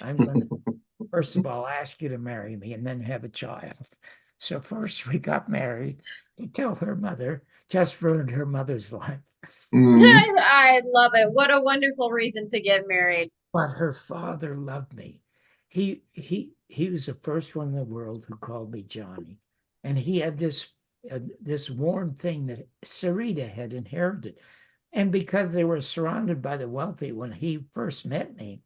I'm going to, first of all, ask you to marry me and then have a child." So first we got married to tell her mother, just ruined her mother's life. Mhm. I love it. What a wonderful reason to get married. But her father loved me. He was the first one in the world who called me Johnny. And he had this warm thing that Sarita had inherited. And because they were surrounded by the wealthy, when he first met me,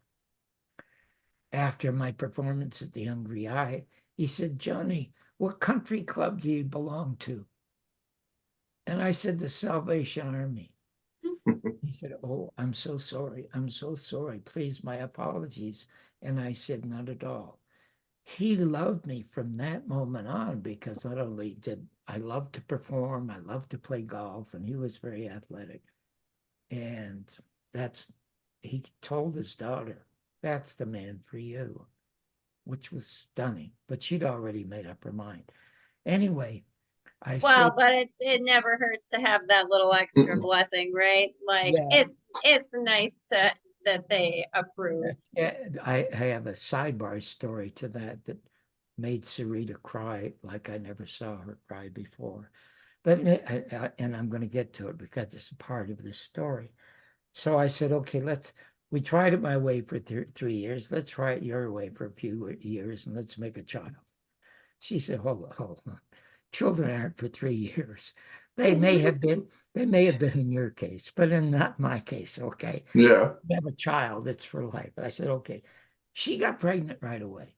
after my performance at the Hungry Eye, he said, "Johnny, what country club do you belong to?" And I said, "The Salvation Army." He said, "Oh, I'm so sorry. I'm so sorry. Please, my apologies." And I said, "Not at all." He loved me from that moment on, because not only did I love to perform, I loved to play golf, and he was very athletic. And he told his daughter, that's the man for you, which was stunning. But she'd already made up her mind. Anyway, I Well, say, but it never hurts to have that little extra Mm-mm. blessing, right? Like yeah, it's nice that they approve. I have a sidebar story to that made Sarita cry like I never saw her cry before. But and I'm going to get to it because it's a part of this story. So I said, okay, we tried it my way for 3 years. Let's try it your way for a few years and let's make a child. She said, hold on. Children aren't for 3 years. They may have been in your case, but in not my case, okay? Yeah. You have a child, it's for life. I said, okay. She got pregnant right away.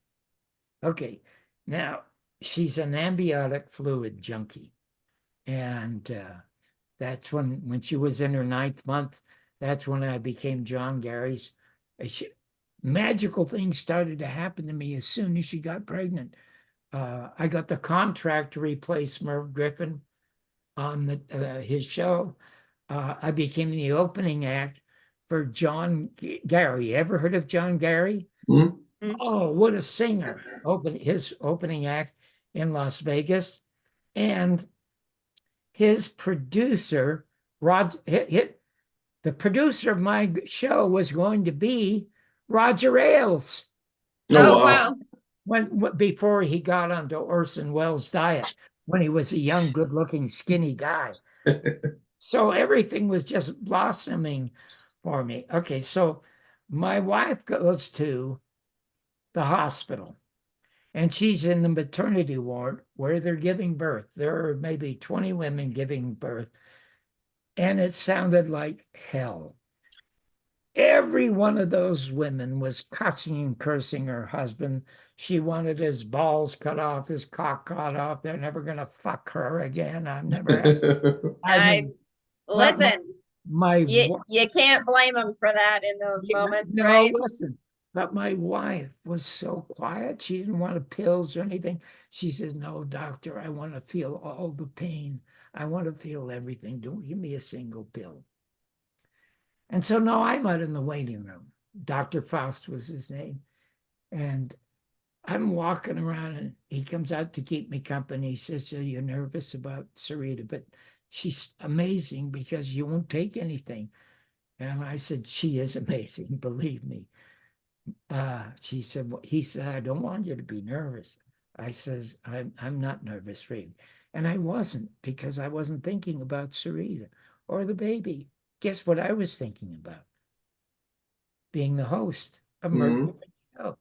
Okay. Now she's an ambiotic fluid junkie. And that's when she was in her 9th month, that's when I became John Gary's. Magical things started to happen to me as soon as she got pregnant. I got the contract to replace Merv Griffin on his show. I became the opening act for John Gary. Ever heard of John Gary? Mhm. Oh, what a singer! His opening act in Las Vegas, and his producer, the producer of my show was going to be Roger Ailes Oh, Oh wow. wow. before he got onto Orson Welles' diet, when he was a young, good-looking, skinny guy. So everything was just blossoming for me. Okay, so my wife goes to the hospital and she's in the maternity ward where they're giving birth. There are maybe 20 women giving birth, and it sounded like hell. Every one of those women was cussing and cursing her husband. She wanted his balls cut off, his cock cut off. They're never going to fuck her again. I've never, I I mean, my, listen. my You can't blame them for that in those yeah, moments, no, right? listen, but my wife was so quiet. She didn't want pills or anything. She says, no, doctor, I want to feel all the pain. I want to feel everything. Don't give me a single pill. And so now I'm out in the waiting room. Dr. Faust was his name. And I'm walking around and he comes out to keep me company. He says, so you're nervous about Sarita, but she's amazing because you won't take anything. And I said, she is amazing, believe me. He said, I don't want you to be nervous. I says, I'm not nervous, Reed. And I wasn't, because I wasn't thinking about Sarita or the baby. Guess what I was thinking about? Being the host of Murder Mhm. Show.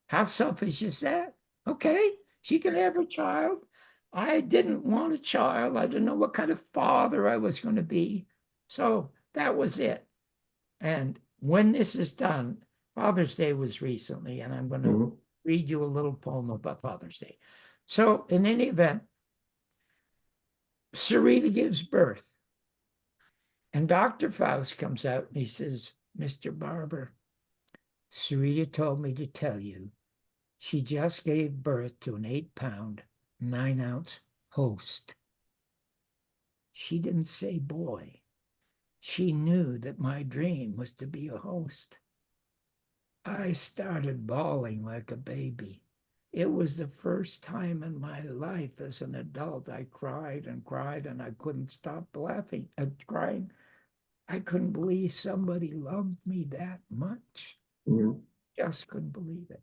How selfish is that? Okay, she can have a child. I didn't want a child. I didn't know what kind of father I was going to be. So that was it. And when this is done, Father's Day was recently, and I'm going to Mhm. read you a little poem about Father's Day. So, in any event, Sarita gives birth, and Dr. Faust comes out and he says, Mr. Barbour, Sarita told me to tell you she just gave birth to an 8-pound, 9-ounce host. She didn't say boy. She knew that my dream was to be a host. I started bawling like a baby. It was the first time in my life as an adult I cried and cried and I couldn't stop laughing and crying. I couldn't believe somebody loved me that much. Mhm. Just couldn't believe it.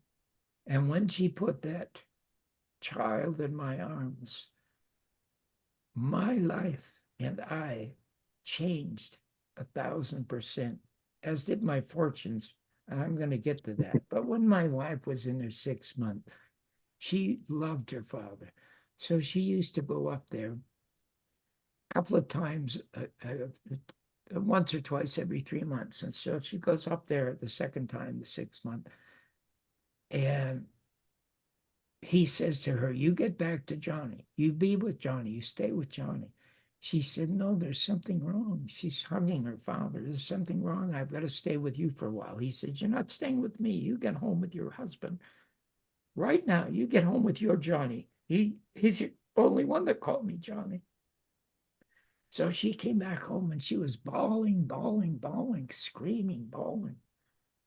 And when she put that child in my arms, my life and I changed 1,000%, as did my fortunes. And I'm going to get to that. But when my wife was in her 6th month, she loved her father. So she used to go up there a couple of times, once or twice every 3 months. And so she goes up there the second time, the 6th month. And he says to her, you get back to Jonny. You be with Jonny. You stay with Jonny. She said, no, there's something wrong. She's hugging her father. There's something wrong. I've got to stay with you for a while. He said, you're not staying with me. You get home with your husband. Right now, you get home with your Jonny. He's the only one that called me Jonny. So she came back home and she was bawling, bawling, bawling, screaming, bawling.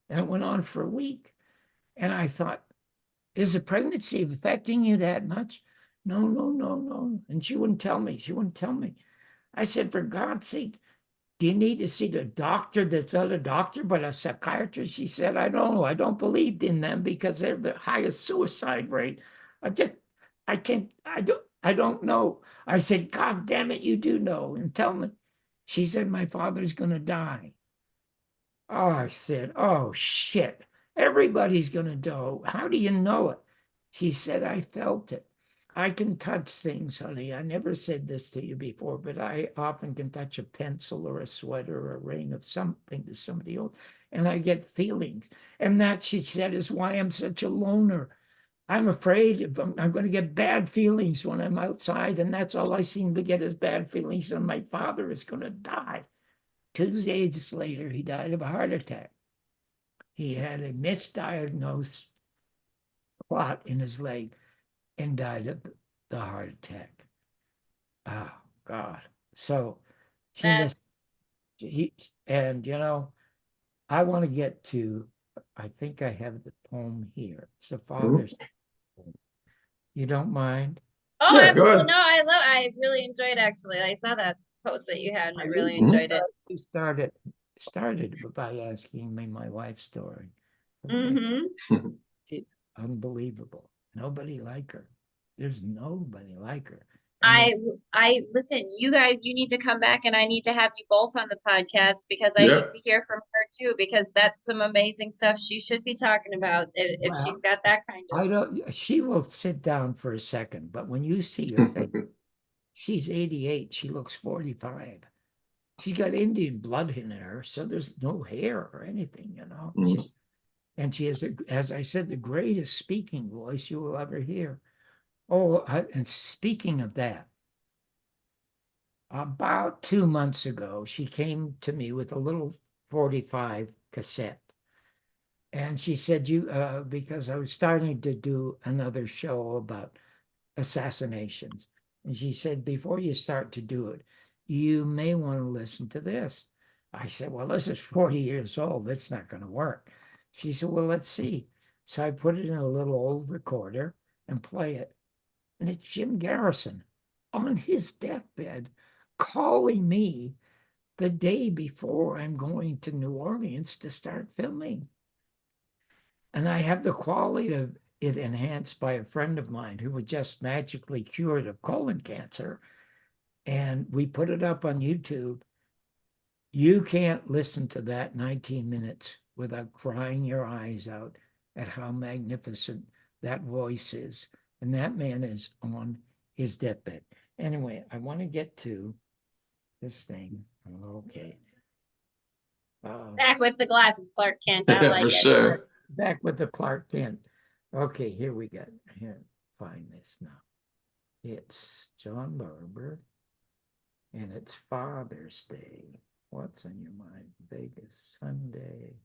And it went on for a week. And I thought, is the pregnancy affecting you that much? No, no, no, no. And she wouldn't tell me. She wouldn't tell me. I said, for God's sake, do you need to see the doctor that's not a doctor, but a psychiatrist? She said, I don't know. I don't believe in them because they're the highest suicide rate. I can't, I don't know. I said, God damn it, you do know. And tell me. She said, my father's going to die. Oh, I said, oh, shit. Everybody's going to die. How do you know it? She said, I felt it. I can touch things, honey. I never said this to you before, but I often can touch a pencil or a sweater or a ring of something to somebody else, and I get feelings. And that, she said, is why I'm such a loner. I'm afraid if I'm going to get bad feelings when I'm outside, and that's all I seem to get is bad feelings, and my father is going to die. 2 days later, he died of a heart attack. He had a misdiagnosed clot in his leg and died of the heart attack. Oh, God. So That's and I want to get to, I think I have the poem here. It's the Father's poem. You don't mind? oh, Yeah, go absolutely. ahead. No, I really enjoyed actually. I saw that post that you had and I really Mhm. enjoyed it. You started by asking me my wife's story. Okay. Mm-hmm. Unbelievable. Nobody like her. There's nobody like her. I listen, you guys, you need to come back and I need to have you both on the podcast because I Yeah. need to hear from her too, because that's some amazing stuff she should be talking about if she's got that kind of. She will sit down for a second, but when you see her face, she's 88, she looks 45. She's got Indian blood in her, so there's no hair or anything, Mhm. And she has, as I said, the greatest speaking voice you will ever hear. Oh, and speaking of that, about 2 months ago, she came to me with a little 45 cassette. And she said, because I was starting to do another show about assassinations. And she said, before you start to do it, you may want to listen to this. I said, well, this is 40 years old. It's not going to work. She said, well, let's see. So I put it in a little old recorder and play it. And it's Jim Garrison on his deathbed calling me the day before I'm going to New Orleans to start filming. And I have the quality of it enhanced by a friend of mine who was just magically cured of colon cancer. And we put it up on YouTube. You can't listen to that 19 minutes without crying your eyes out at how magnificent that voice is. And that man is on his deathbed. Anyway, I want to get to this thing. Okay. Back with the glasses, Clark Kent. I Yeah, like for it. sure. Back with the Clark Kent. Okay, here we go. Here, find this now. It's John Barbour, and it's Father's Day. What's on your mind? Vegas Sunday.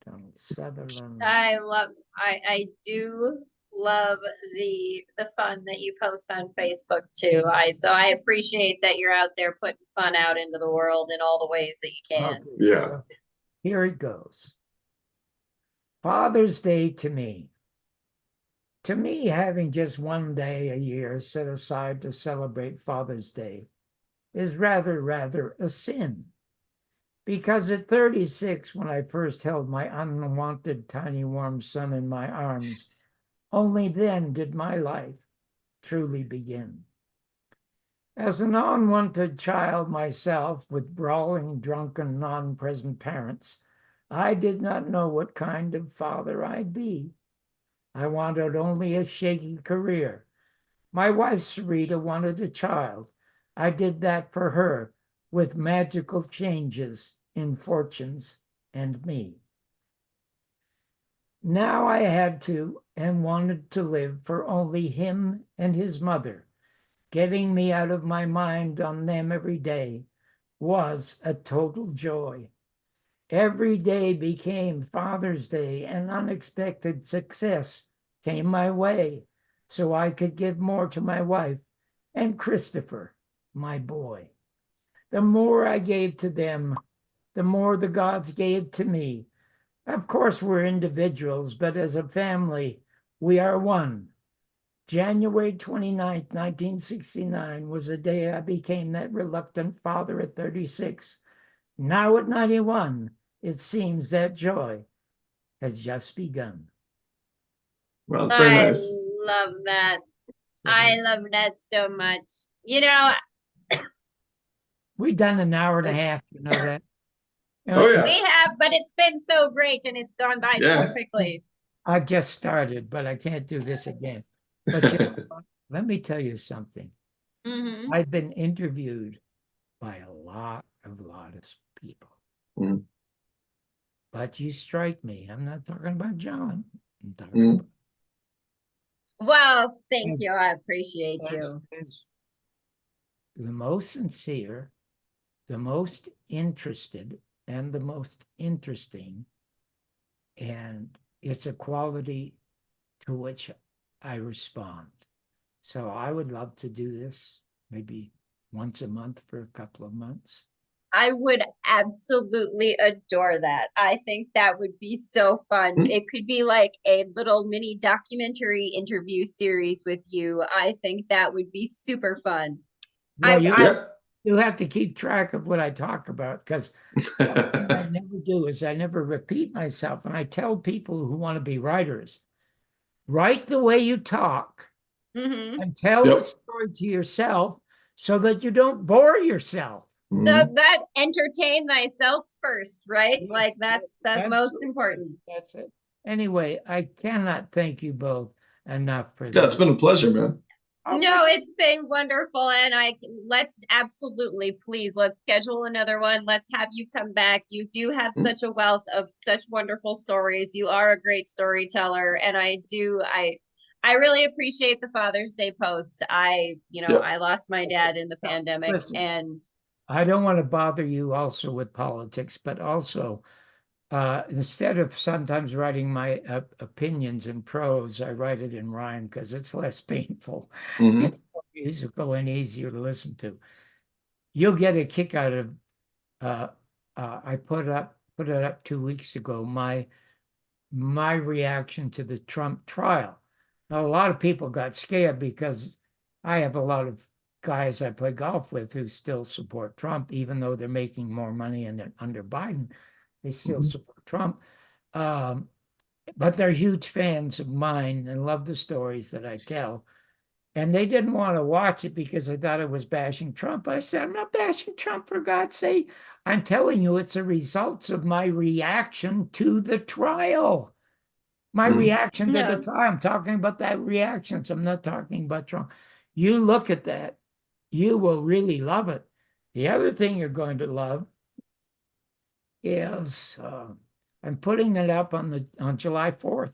Donald Sutherland. I do love the fun that you post on Facebook too. I appreciate that you're out there putting fun out into the world in all the ways that you can. Okay, Yeah. so here it goes. Father's Day to me. To me, having just one day a year set aside to celebrate Father's Day is rather a sin. Because at 36, when I first held my unwanted tiny warm son in my arms, only then did my life truly begin. As an unwanted child myself, with brawling, drunken, non-present parents, I did not know what kind of father I'd be. I wanted only a shaky career. My wife, Sarita, wanted a child. I did that for her with magical changes in fortunes and me. Now I had to and wanted to live for only him and his mother. Getting me out of my mind on them every day was a total joy. Every day became Father's Day, and unexpected success came my way, so I could give more to my wife and Christopher, my boy. The more I gave to them, the more the gods gave to me. Of course, we're individuals, but as a family, we are one. January 29th, 1969 was the day I became that reluctant father at 36. Now at 91, it seems that joy has just begun. Well, it's very nice. love that. I love that so much. You know, We've done an hour and a half, you know that? Oh, yeah. we have, but it's been so great and it's gone by Yeah. so quickly. I just started, but I can't do this again. But you know what? Let me tell you something. Mhm. I've been interviewed by a lot of people. Mhm. But you strike me. I'm not talking about John. I'm talking Mhm. about Well, thank as- you. I appreciate as- you. as the most sincere, the most interested, and the most interesting. And it's a quality to which I respond. So I would love to do this maybe once a month for a couple of months. I would absolutely adore that. I think that would be so fun. Mhm. It could be like a little mini documentary interview series with you. I think that would be super fun. Well, Yeah. you have to keep track of what I talk about, because something I never do is I never repeat myself. And I tell people who want to be writers, write the way you talk Mhm. and tell Yep. the story to yourself so that you don't bore yourself. So Mhm. that entertain thyself first, right? Yes, Like that's most absolutely. important. That's it. Anyway, I cannot thank you both enough for Yeah, it's this. been a pleasure, man. No, it's been wonderful, and let's absolutely please let's schedule another one. Let's have you come back. You do have Mhm. such a wealth of such wonderful stories. You are a great storyteller, and I really appreciate the Father's Day post. Yep. I lost my dad in the pandemic, Listen, and I don't want to bother you also with politics, but also instead of sometimes writing my opinions in prose, I write it in rhyme because it's less painful. Mhm. It's more musical and easier to listen to. You'll get a kick out of. I put it up 2 weeks ago. My reaction to the Trump trial. Now, a lot of people got scared because I have a lot of guys I play golf with who still support Trump, even though they're making more money under Biden. They still Mhm. support Trump. But they're huge fans of mine and love the stories that I tell. And they didn't want to watch it because they thought I was bashing Trump. I said, I'm not bashing Trump, for God's sake. I'm telling you, it's the results of my reaction to the trial. My Mhm. reaction to the no, trial. I'm talking about that reactions. I'm not talking about Trump. You look at that, you will really love it. The other thing you're going to love is I'm putting it up on July 4th,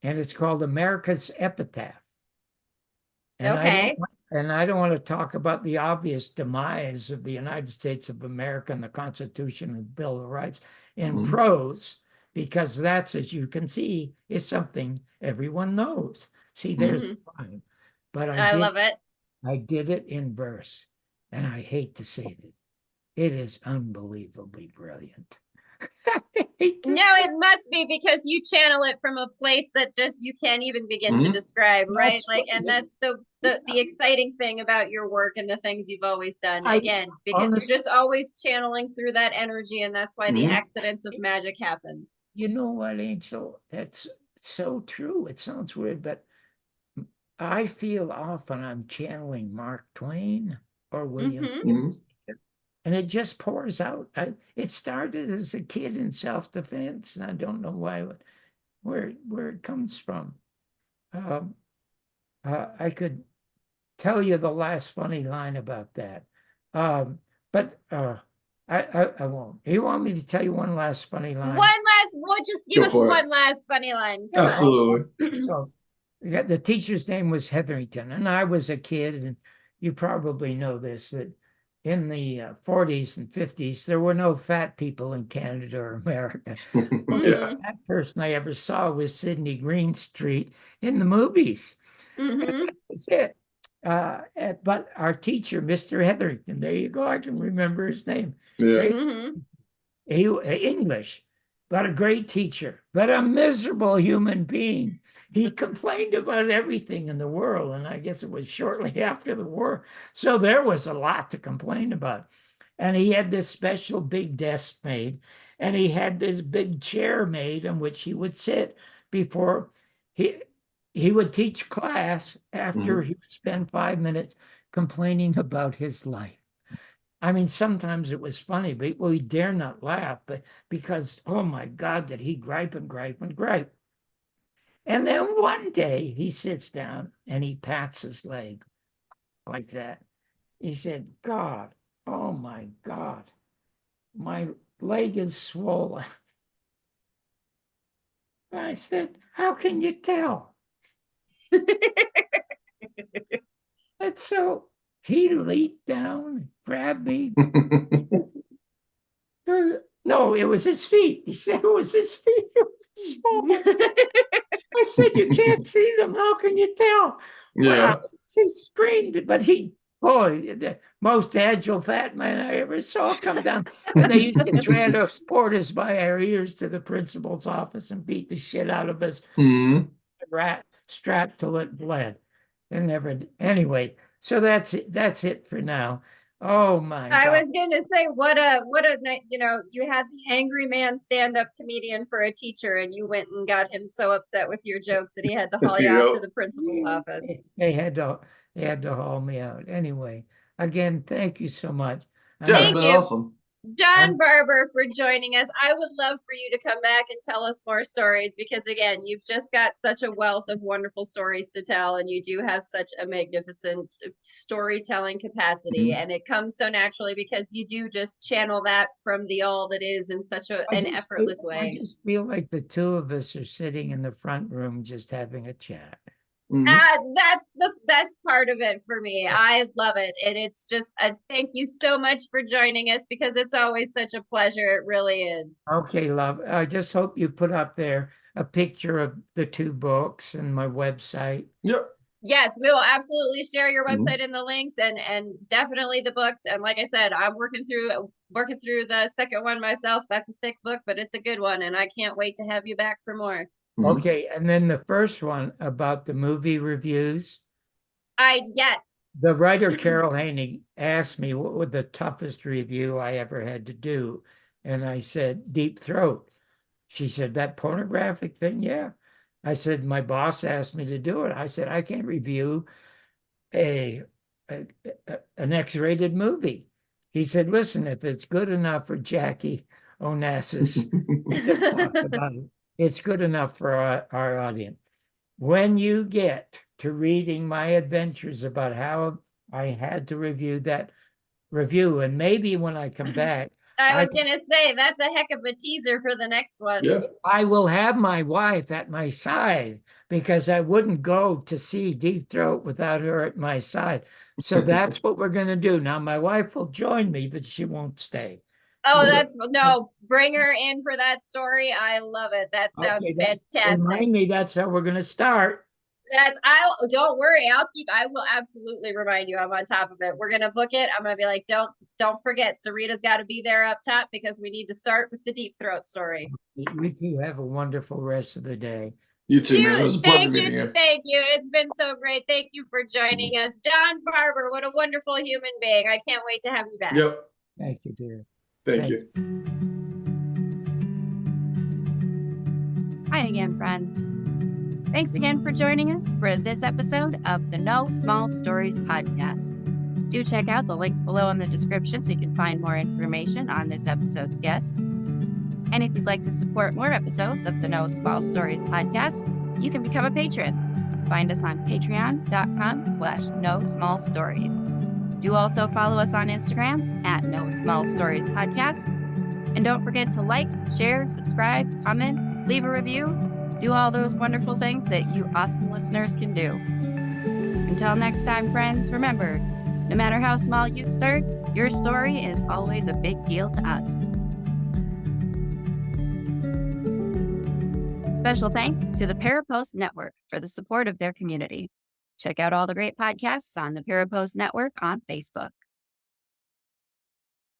and it's called America's Epitaph. And okay, I don't want to talk about the obvious demise of the United States of America and the Constitution and the Bill of Rights in Mhm. prose, because that's, as you can see, is something everyone knows. See, there's the line. But I love it. I did it in verse, and I hate to say this. It is unbelievably brilliant. I hate to No, say it must be because you channel it from a place that just you can't even begin to Mhm. describe, right? that's Like, what- and that's the exciting thing about your work and the things you've always done. I Again, because you're honestly, just always channeling through that energy, and that's why the Mhm. accidents of magic happen. you know what, Angel? That's so true. It sounds weird, but I feel often I'm channeling Mark Twain or William Mm-hmm. Mhm. Shakespeare, and it just pours out. It started as a kid in self-defense, and I don't know where it comes from. Um, I could tell you the last funny line about that, but I won't. You want me to tell you one last funny line? Well, just give Go us for it. one last funny line. Come on. Absolutely. So the teacher's name was Hetherington, and I was a kid, and you probably know this, that in the 40s and 50s, there were no fat people in Canada or America. Only Yeah. Mm-hmm. fat person I ever saw was Sidney Greenstreet in the movies. Mm-hmm. That's it. But our teacher, Mr. Hetherington, there you go, I can remember his name. Yeah. Mm-hmm. English. but a great teacher, but a miserable human being. He complained about everything in the world, and I guess it was shortly after the war. So there was a lot to complain about. And he had this special big desk made, and he had this big chair made in which he would sit before he would teach class after he would spend 5 minutes complaining about his life. I mean, sometimes it was funny, but we dare not laugh, but because, oh my God, did he gripe and gripe and gripe. And then one day he sits down and he pats his leg like that. He said, God, oh my God, my leg is swollen. I said, how can you tell? And so he leaped down, grabbed me. No, it was his feet. He said it was his feet. I said, you can't see them. How can you tell? Yeah. Wow. He screamed, but boy, the most agile fat man I ever saw come down. And they used to transport us by our ears to the principal's office and beat the shit out of us. Rat strapped till it bled. And never, anyway, so that's it for now. Oh my God. I was going to say, what a, you had the angry man stand-up comedian for a teacher, and you went and got him so upset with your jokes that he had to haul you off to the principal's office. They had to haul me out. Anyway, again, thank you so much. Yeah, it's been awesome. John Barbour for joining us. I would love for you to come back and tell us more stories, because again, you've just got such a wealth of wonderful stories to tell, and you do have such a magnificent storytelling capacity, and it comes so naturally because you do just channel that from the all that is in such an effortless way. I just feel like the two of us are sitting in the front room just having a chat. That's the best part of it for me. I love it. And it's just, thank you so much for joining us, because it's always such a pleasure. It really is. Okay, love. I just hope you put up there a picture of the 2 books and my website. Yep. Yes, we will absolutely share your website in the links, and definitely the books. And like I said, I'm working through the second one myself. That's a thick book, but it's a good one, and I can't wait to have you back for more. Okay, and then the first one about the movie reviews. Yes. The writer Carol Haleigh asked me what was the toughest review I ever had to do, and I said Deep Throat. She said, that pornographic thing? Yeah. I said, my boss asked me to do it. I said, I can't review an X-rated movie. He said, listen, if it's good enough for Jackie Onassis, just talk about it. It's good enough for our audience. When you get to reading my adventures about how I had to review that review, and maybe when I come back, I was going to say, that's a heck of a teaser for the next one. Yeah. I will have my wife at my side, because I wouldn't go to see Deep Throat without her at my side. So that's what we're going to do. Now, my wife will join me, but she won't stay. No, bring her in for that story. I love it. That sounds fantastic. Remind me, that's how we're going to start. Don't worry. I will absolutely remind you. I'm on top of it. We're going to book it. I'm going to be like, don't forget, Sarita's got to be there up top, because we need to start with the Deep Throat story. You two have a wonderful rest of the day. You too, man. It was a pleasure meeting you. Thank you. It's been so great. Thank you for joining us. John Barbour, what a wonderful human being. I can't wait to have you back. Yep. Thank you, dear. Thank you. Hi again, friends. Thanks again for joining us for this episode of the No Small Stories podcast. Do check out the links below in the description so you can find more information on this episode's guest. And if you'd like to support more episodes of the No Small Stories podcast, you can become a patron. Find us on patreon.com/No Small Stories. Do also follow us on Instagram at No Small Stories podcast. And don't forget to like, share, subscribe, comment, leave a review. Do all those wonderful things that you awesome listeners can do. Until next time, friends, remember, no matter how small you start, your story is always a big deal to us. Special thanks to the Parapost Network for the support of their community. Check out all the great podcasts on the Parapost Network on Facebook.